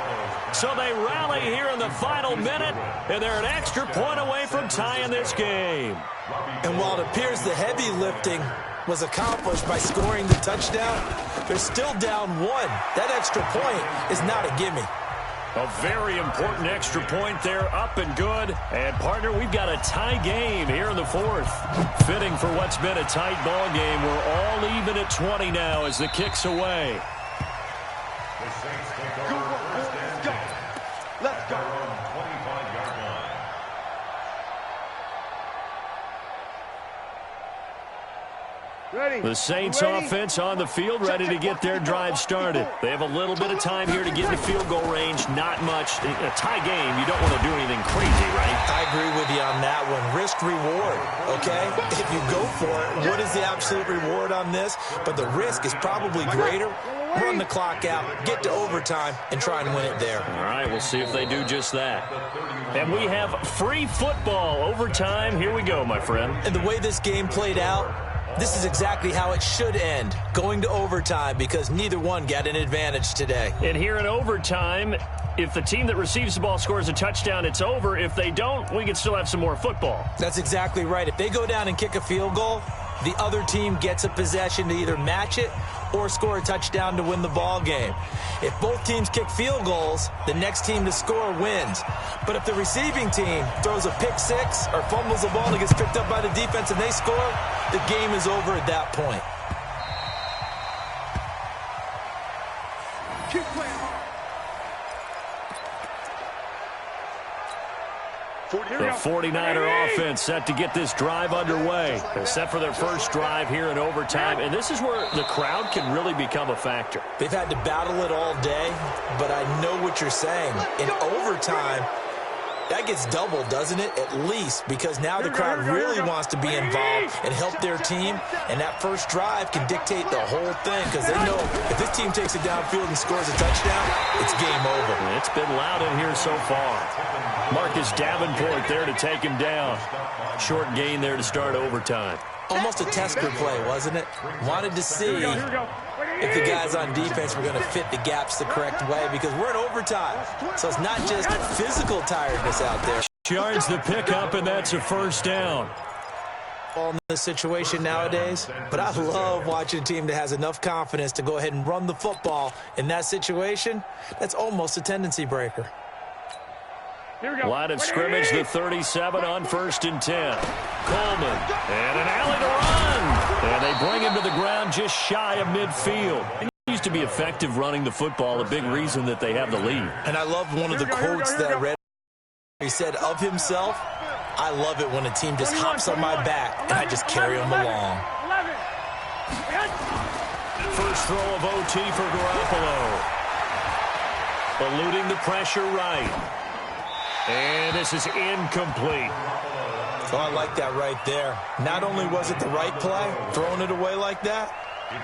So they rally here in the final minute, and they're an extra point away from tying this game. And while it appears the heavy lifting was accomplished by scoring the touchdown, they're still down 1. That extra point is not a gimme. A very important extra point there, up and good. And, partner, we've got a tie game here in the 4th. Fitting for what's been a tight ball game. We're all even at 20 now as the kick's away. Let's go. The Saints offense on the field, ready to get their drive started. They have a little bit of time here to get in the field goal range. Not much. A tie game, you don't want to do anything crazy, right? I agree with you on that one. Risk reward, okay? If you go for it, what is the absolute reward on this? But the risk is probably greater. Run the clock out, get to overtime, and try and win it there. All right, we'll see if they do just that. And we have free football overtime. Here we go, my friend. And the way this game played out, this is exactly how it should end, going to overtime, because neither one got an advantage today. And here in overtime, if the team that receives the ball scores a touchdown, it's over. If they don't, we can still have some more football. That's exactly right. If they go down and kick a field goal, the other team gets a possession to either match it or score a touchdown to win the ball game. If both teams kick field goals, the next team to score wins. But if the receiving team throws a pick six or fumbles the ball and gets picked up by the defense and they score, the game is over at that point. Keep playing. The 49er offense set to get this drive underway. They're set for their first drive here in overtime, and this is where the crowd can really become a factor. They've had to battle it all day, but I know what you're saying. In overtime, that gets doubled, doesn't it? At least, because now the crowd really wants to be involved and help their team, and that first drive can dictate the whole thing, because they know if this team takes it downfield and scores a touchdown, it's game over. It's been loud in here so far. Marcus Davenport there to take him down. Short gain there to start overtime. Almost a tester play, wasn't it? Wanted to see if the guys on defense were going to fit the gaps the correct way, because we're in overtime. So it's not just physical tiredness out there. Yards the pickup, and that's a first down. In this situation nowadays, but I love watching a team that has enough confidence to go ahead and run the football. In that situation, that's almost a tendency breaker. Line of scrimmage, the 37 on 1st and 10. Coleman, and an alley to run. And they bring him to the ground just shy of midfield. He used to be effective running the football, a big reason that they have the lead. And I love one of the quotes that I read. He said of himself, I love it when a team just hops on my back and I just carry them along. First throw of OT for Garoppolo. Eluding the pressure right. And this is incomplete. Oh, I like that right there. Not only was it the right play, throwing it away like that,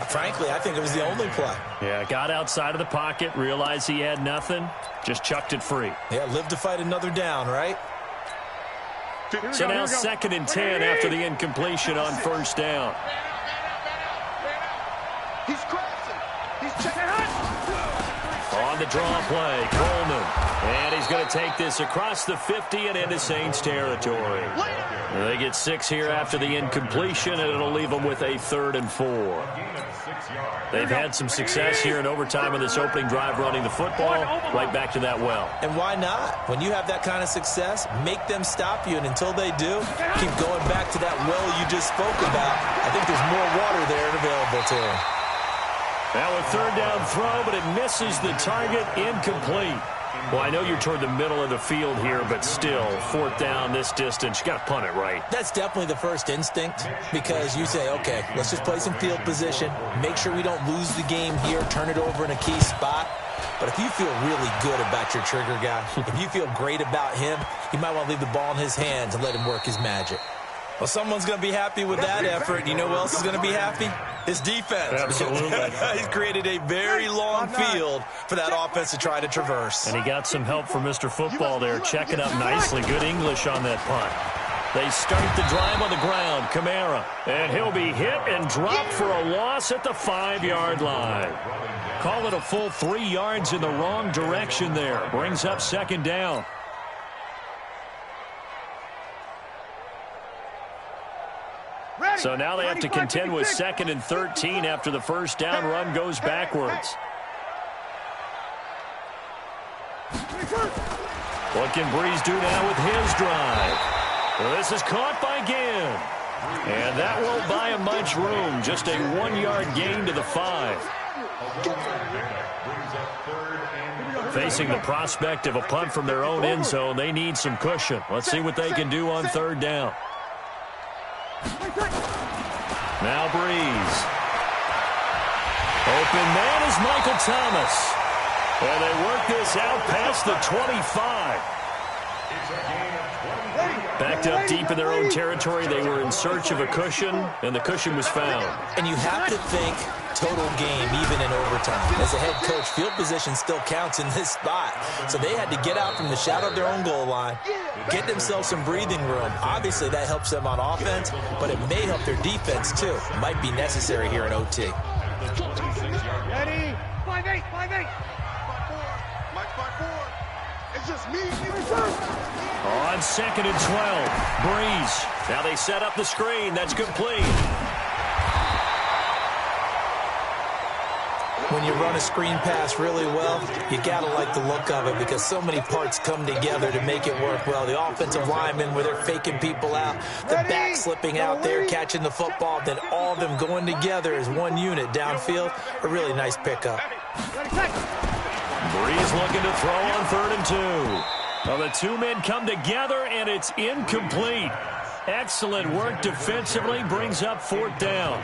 frankly, I think it was the only play. Yeah, got outside of the pocket, realized he had nothing, just chucked it free. Yeah, live to fight another down, right? So now 2nd and 10 after the incompletion on first down. He's crossing. He's checking out. On the draw play, Coleman. And he's going to take this across the 50 and into Saints territory. They get 6 here after the incompletion, and it'll leave them with a 3rd and 4. They've had some success here in overtime on this opening drive running the football. Right back to that well. And why not? When you have that kind of success, make them stop you, and until they do, keep going back to that well you just spoke about. I think there's more water there and available to them. Now a 3rd down throw, but it misses the target, incomplete. Well, I know you're toward the middle of the field here, but still, 4th down this distance, you got to punt it, right? That's definitely the first instinct, because you say, okay, let's just play some field position, make sure we don't lose the game here, turn it over in a key spot. But if you feel really good about your trigger guy, if you feel great about him, you might want to leave the ball in his hands and let him work his magic. Well, someone's going to be happy with that effort. You know who else is going to be happy? His defense. Absolutely. He's created a very long field for that offense to try to traverse. And he got some help from Mr. Football there, checking up nicely. Good English on that punt. They start the drive on the ground. Kamara. And he'll be hit and dropped for a loss at the 5-yard line. Call it a full 3 yards in the wrong direction there. Brings up 2nd down. So now they have to contend with 2nd and 13 after the first down run goes backwards. What can Breeze do now with his drive? Well, this is caught by Ginn. And that won't buy him much room. Just a 1-yard gain to the 5. Facing the prospect of a punt from their own end zone, they need some cushion. Let's see what they can do on 3rd down. Now Breeze. Open man is Michael Thomas. And they work this out past the 25. Backed up deep in their own territory. They were in search of a cushion, and the cushion was found. And you have to think total game, even in overtime. As a head coach, field position still counts in this spot. So they had to get out from the shadow of their own goal line, get themselves some breathing room. Obviously, that helps them on offense, but it may help their defense, too. It might be necessary here in OT. Ready? 5-8, 5-8. 5-4. Mike 5-4. It's just me. On 2nd and 12, Breeze. Now they set up the screen. That's complete. When you run a screen pass really well, you got to like the look of it because so many parts come together to make it work well. The offensive linemen, where they're faking people out, the back slipping out there, catching the football, then all of them going together as one unit downfield. A really nice pickup. Breeze looking to throw on 3rd and 2. Well, the 2 men come together, and it's incomplete. Excellent work defensively, brings up 4th down.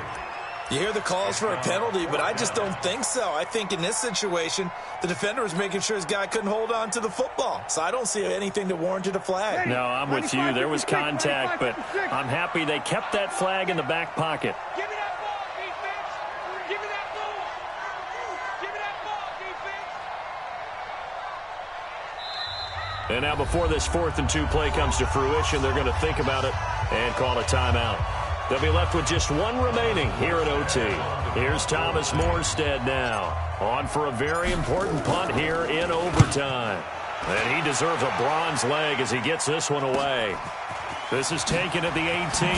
You hear the calls for a penalty, but I just don't think so. I think in this situation, the defender was making sure his guy couldn't hold on to the football. So I don't see anything that warranted a flag. No, I'm with you. There was contact, but I'm happy they kept that flag in the back pocket. Give me that ball, defense. Give me that ball. Give me that ball, defense. And now before this 4th and 2 play comes to fruition, they're going to think about it and call a timeout. They'll be left with just 1 remaining here at OT. Here's Thomas Morstead now, on for a very important punt here in overtime. And he deserves a bronze leg as he gets this one away. This is taken at the 18.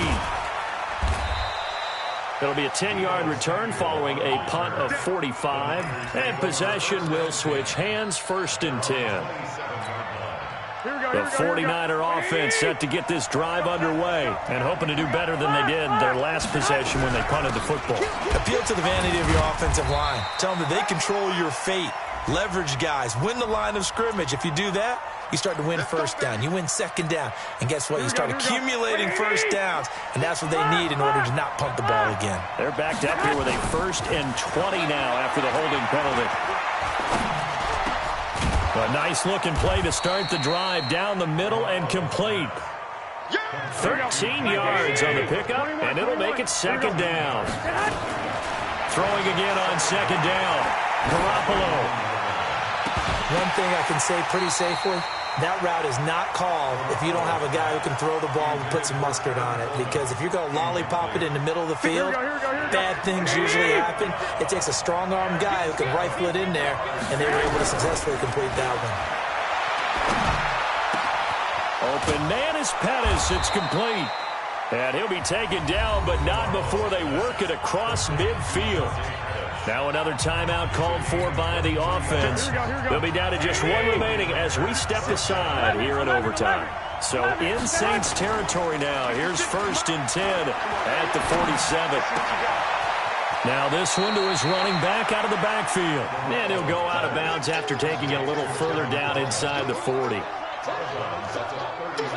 It'll be a 10-yard return following a punt of 45. And possession will switch hands, 1st and 10. The 49er offense set to get this drive underway and hoping to do better than they did their last possession when they punted the football. Appeal to the vanity of your offensive line. Tell them that they control your fate. Leverage guys. Win the line of scrimmage. If you do that, you start to win 1st down. You win 2nd down. And guess what? You start accumulating 1st downs. And that's what they need in order to not punt the ball again. They're backed up here with a 1st and 20 now after the holding penalty. A nice-looking play to start the drive down the middle and complete. 13 yards on the pickup, and it'll make it 2nd down. Throwing again on 2nd down. Garoppolo. One thing I can say pretty safely, That route is not called if you don't have a guy who can throw the ball and put some mustard on it. Because if you're going to lollipop it in the middle of the field, bad things usually happen. It takes a strong-arm guy who can rifle it in there, and they were able to successfully complete that one. Open man is Pettis. It's complete. And he'll be taken down, but not before they work it across midfield. Now another timeout called for by the offense. They'll be down to just one remaining as we step aside here in overtime. So in Saints territory now. Here's 1st and 10 at the 47. Now this one to his running back out of the backfield. And he'll go out of bounds after taking it a little further down inside the 40.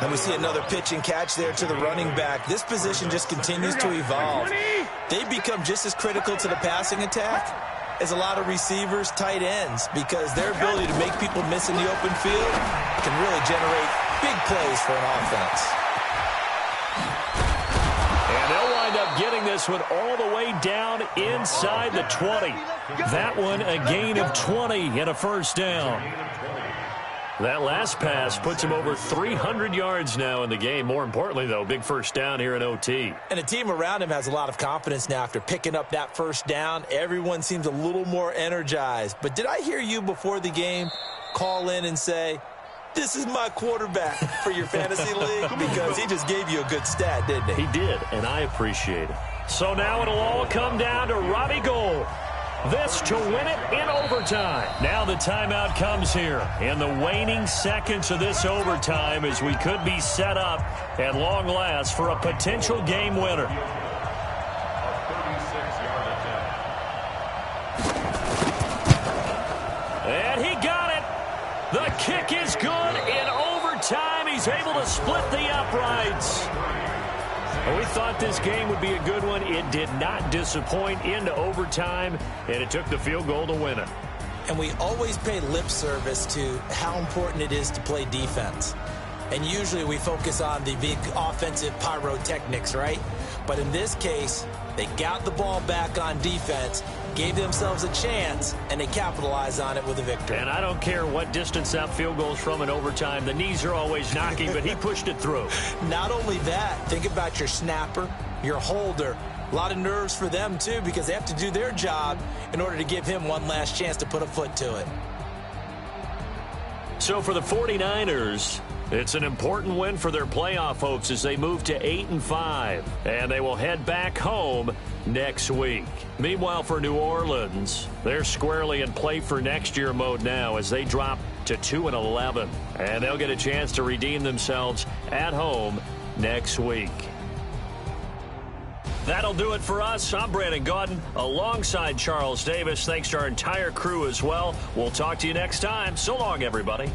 And we see another pitch and catch there to the running back. This position just continues to evolve. They become just as critical to the passing attack as a lot of receivers, tight ends, because their ability to make people miss in the open field can really generate big plays for an offense. And they'll wind up getting this one all the way down inside the 20. That one a gain of 20 and a first down. That last pass puts him over 300 yards now in the game. More importantly, though, big first down here in OT. And the team around him has a lot of confidence now after picking up that first down. Everyone seems a little more energized. But did I hear you before the game call in and say, this is my quarterback for your fantasy league? Because he just gave you a good stat, didn't he? He did, and I appreciate it. So now it'll all come down to Robbie Gould. This to win it in overtime. Now the timeout comes here in the waning seconds of this overtime as we could be set up at long last for a potential game winner. And he got it. The kick is good in overtime. He's able to split the uprights. We thought this game would be a good one. It did not disappoint into overtime, and it took the field goal to win it. And we always pay lip service to how important it is to play defense. And usually we focus on the big offensive pyrotechnics, right? But in this case, they got the ball back on defense, gave themselves a chance, and they capitalized on it with a victory. And I don't care what distance that field goes from in overtime. The knees are always knocking, but he pushed it through. Not only that, think about your snapper, your holder. A lot of nerves for them, too, because they have to do their job in order to give him one last chance to put a foot to it. So for the 49ers, it's an important win for their playoff hopes as they move to 8-5, and they will head back home next week. Meanwhile, for New Orleans, they're squarely in play for next year mode now as they drop to 2-11, and they'll get a chance to redeem themselves at home next week. That'll do it for us. I'm Brandon Gaudin alongside Charles Davis. Thanks to our entire crew as well. We'll talk to you next time. So long, everybody.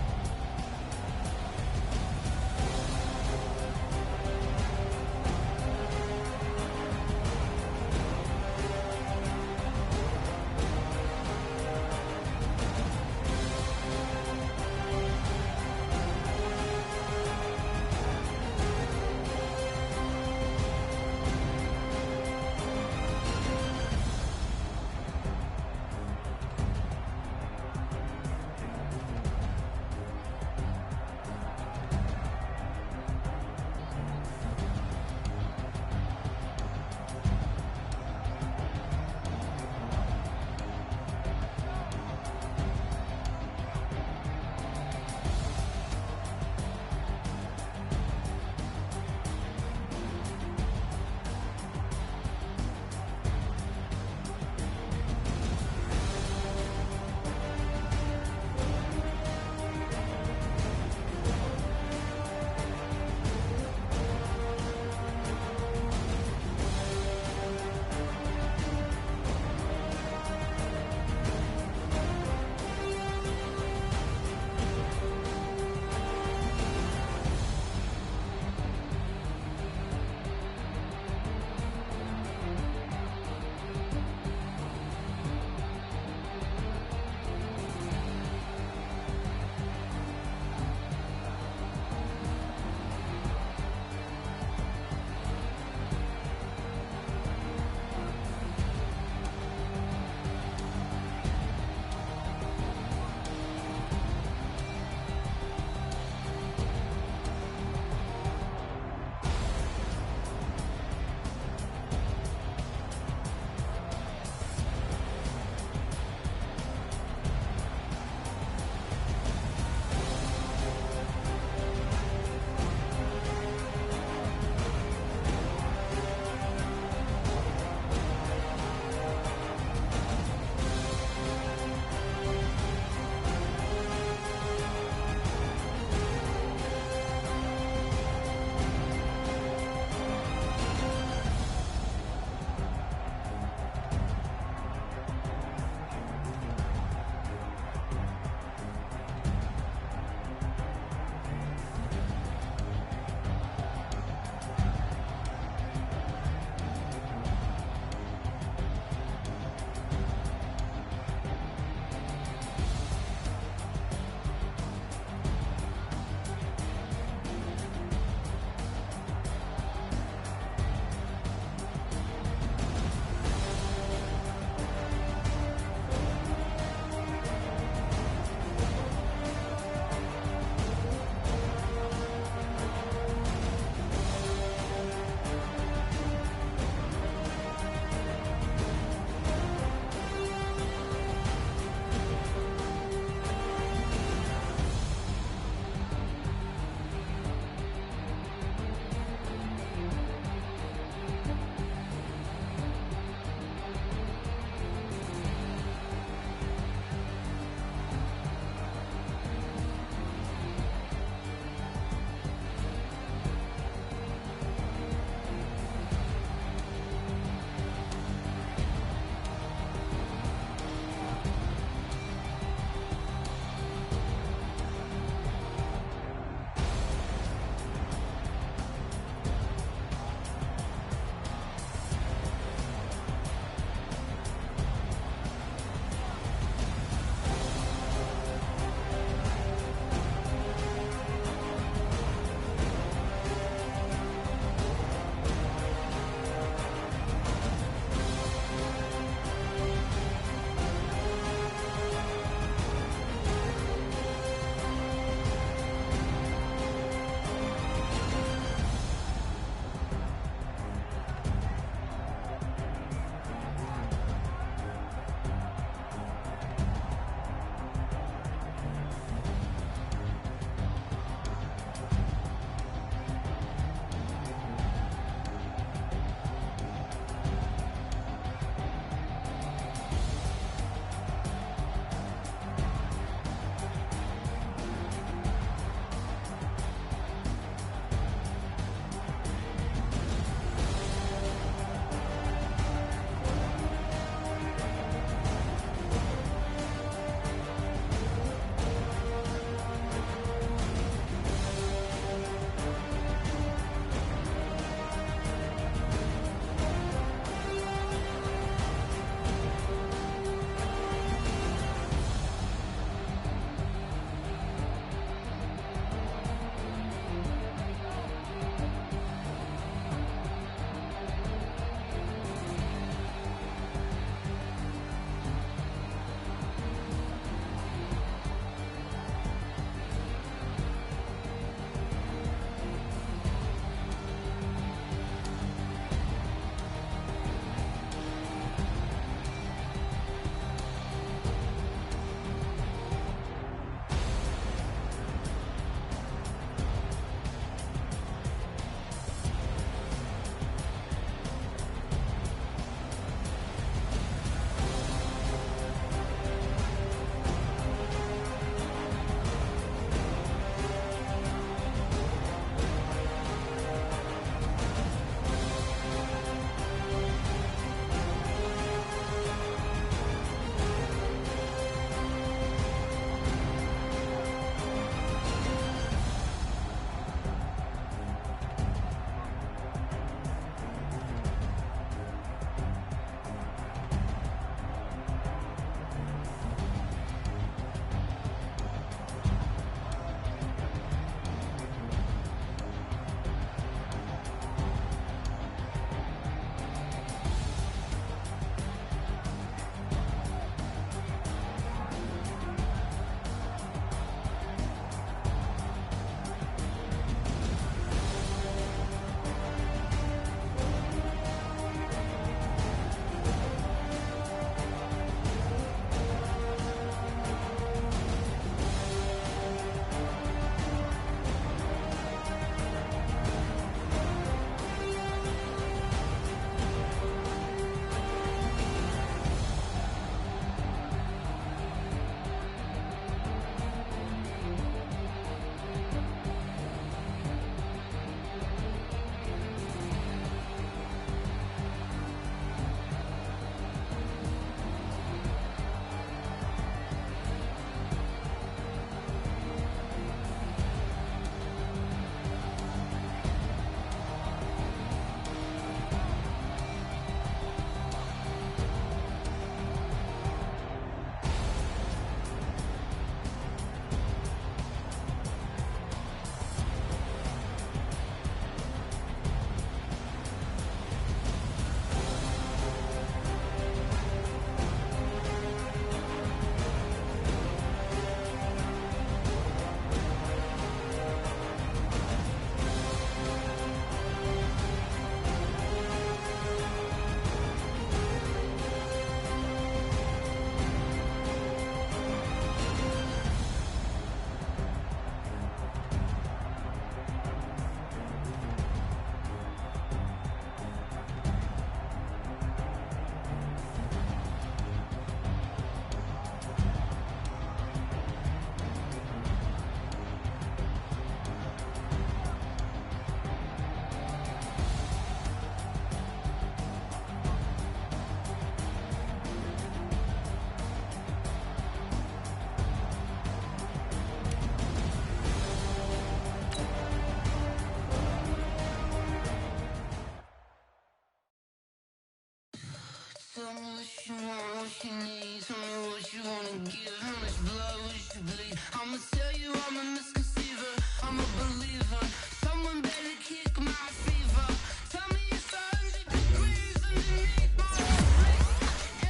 Tell me what you want, what you need. Tell me what you wanna give. How much blood would you bleed? I'ma tell you I'm a misconceiver. I'm a believer. Someone better kick my fever. Tell me it's 100 degrees underneath my face.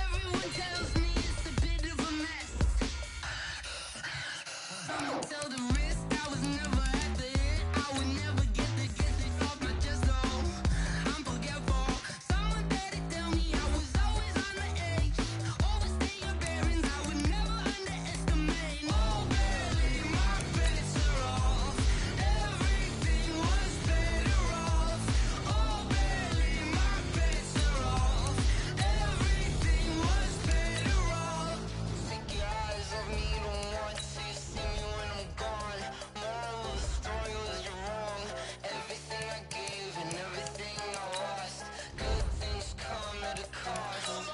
Everyone tells me it's a bit of a mess. Someone tell the risk I was never at the hit. I would never get this off my chest though. I'm forgetful. Someone better tell me I was always on the edge. Overstay your bearings, I would never underestimate. Oh barely, my bets are off. Everything was better off. Oh barely, my bets are off. Everything was better off. Take your eyes off me, don't want to see me when I'm gone. Moral of the story was you're wrong. Everything I gave and everything I lost. Good things come at a cost.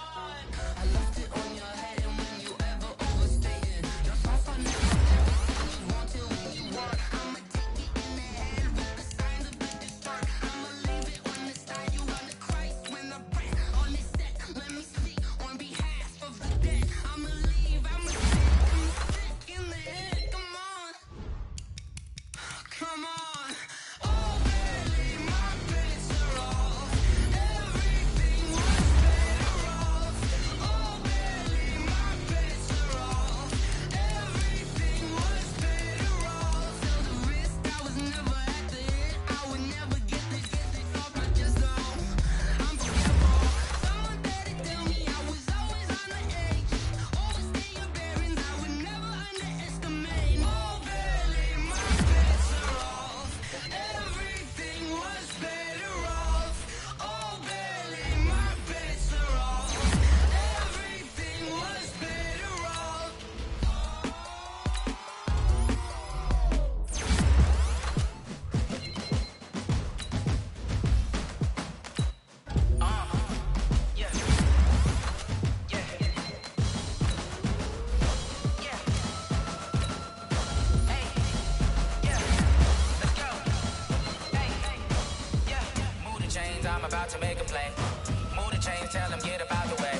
I left it on your head, and when you ever overstay it, you're soft on everything you want till when you want. I'ma take it in the head with the signs of the distort. I'ma leave it on the side. You run the Christ when the breath on this set. Let me speak on behalf of the dead. I'ma leave, I'm sick in the head. Come on, come on. Oh, barely, my bets are off. Everything was better off. Oh, barely, my bets are off. Everything was better off. Till the risk I was never at the hit. I would never get this off my chest though. I'm forgetful. Someone better tell me I was always on the edge. Overstay your bearings, I would never underestimate. Oh, barely, my bets are off. Everything was better off. Oh, barely, my bets are off. Everything was better off. Yeah. Yeah. Yeah. Hey. Yeah. Let's go. Hey. Yeah. Move the chains, I'm about to make a play. Move the chains, tell them get about the way.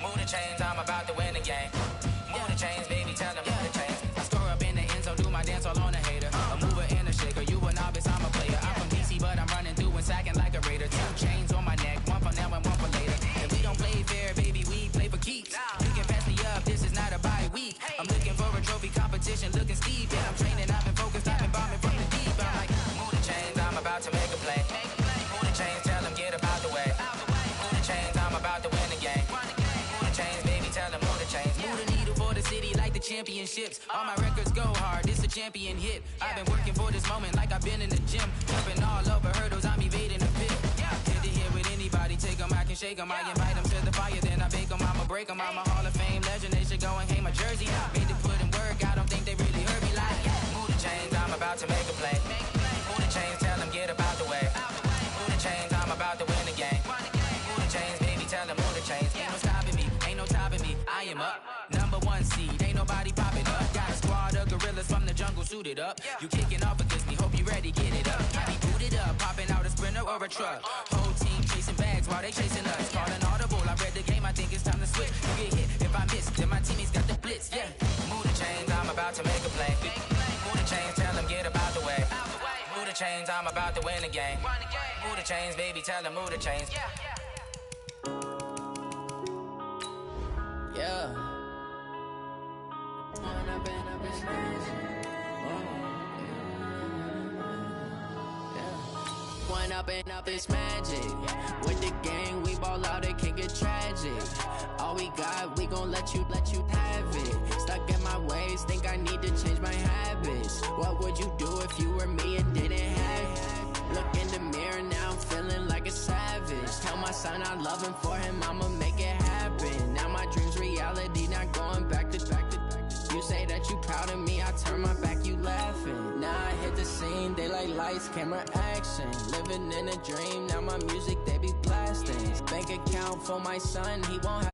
Move the chains, I'm about to win the game. Move the chains, baby, tell them move the chains. I score up in the end zone, do my dance all on a hater. A mover and a shaker, you a novice, I'm a player. I'm from DC, but I'm running through and sacking like a raider. 2 chains on my neck, one for now and one for later. If we don't play fair, baby, we play for keeps. You can pass me up, this is not a bye week. I'm looking for a trophy competition, looking steep. Yeah, I'm training, I've been focused, I've been bombing from the deep. I'm like, move the chains, I'm about to make a play. Move the chains, tell them get about the way. Move the chains, I'm about to win the game. Move the chains, baby, tell them move the chains. Move the needle for the city like the championships. All my records go hard, this a champion hit. I've been working for this moment like I've been in the gym. Jumping all over hurdles, I'm evading the pit. Head to head with anybody, take them, I can shake them. I invite them to the fire, then I bake them, I'ma break them. I'm a Hall of Fame legend, they should go and hang my jersey. Made to put in work, I don't think they really heard me like. Move the chains, I'm about to make a play. Move the chains, tell them get about the way. Move the chains, I'm about to win the game. Move the chains, baby, tell them move the chains. Ain't no stopping me, ain't no topping me. I am up, #1 seed, ain't nobody popping up. Got a squad of gorillas from the jungle suited up. You kicking off against me, hope you ready, get it up. I be booted up, popping out a Sprinter or a truck. Whole team chasing bags while they chasing us. Calling audible, I read the game, I think it's time to switch. You get hit, if I miss, then my teammates got the blitz, yeah. Move the chains, I'm about to make a play. Move the chains, tell them get about the way. Move the chains, I'm about to win the game. Move the chains, baby, tell them move the chains. Yeah. One up and up is magic. With the gang, we ball out, it can get tragic. All we got, we gon' let you have it. Stuck in my ways, think I need to change my habits. What would you do if you were me and didn't have it? Look in the mirror, now I'm feeling like a savage. Tell my son I love him, for him I'ma make it happen. Now my dream's reality, not going back to. You say that you proud of me, I turn my back, you laughing. Now I hit the scene, daylight lights, camera action. Living in a dream, now my music they be blasting. Bank account for my son, he won't have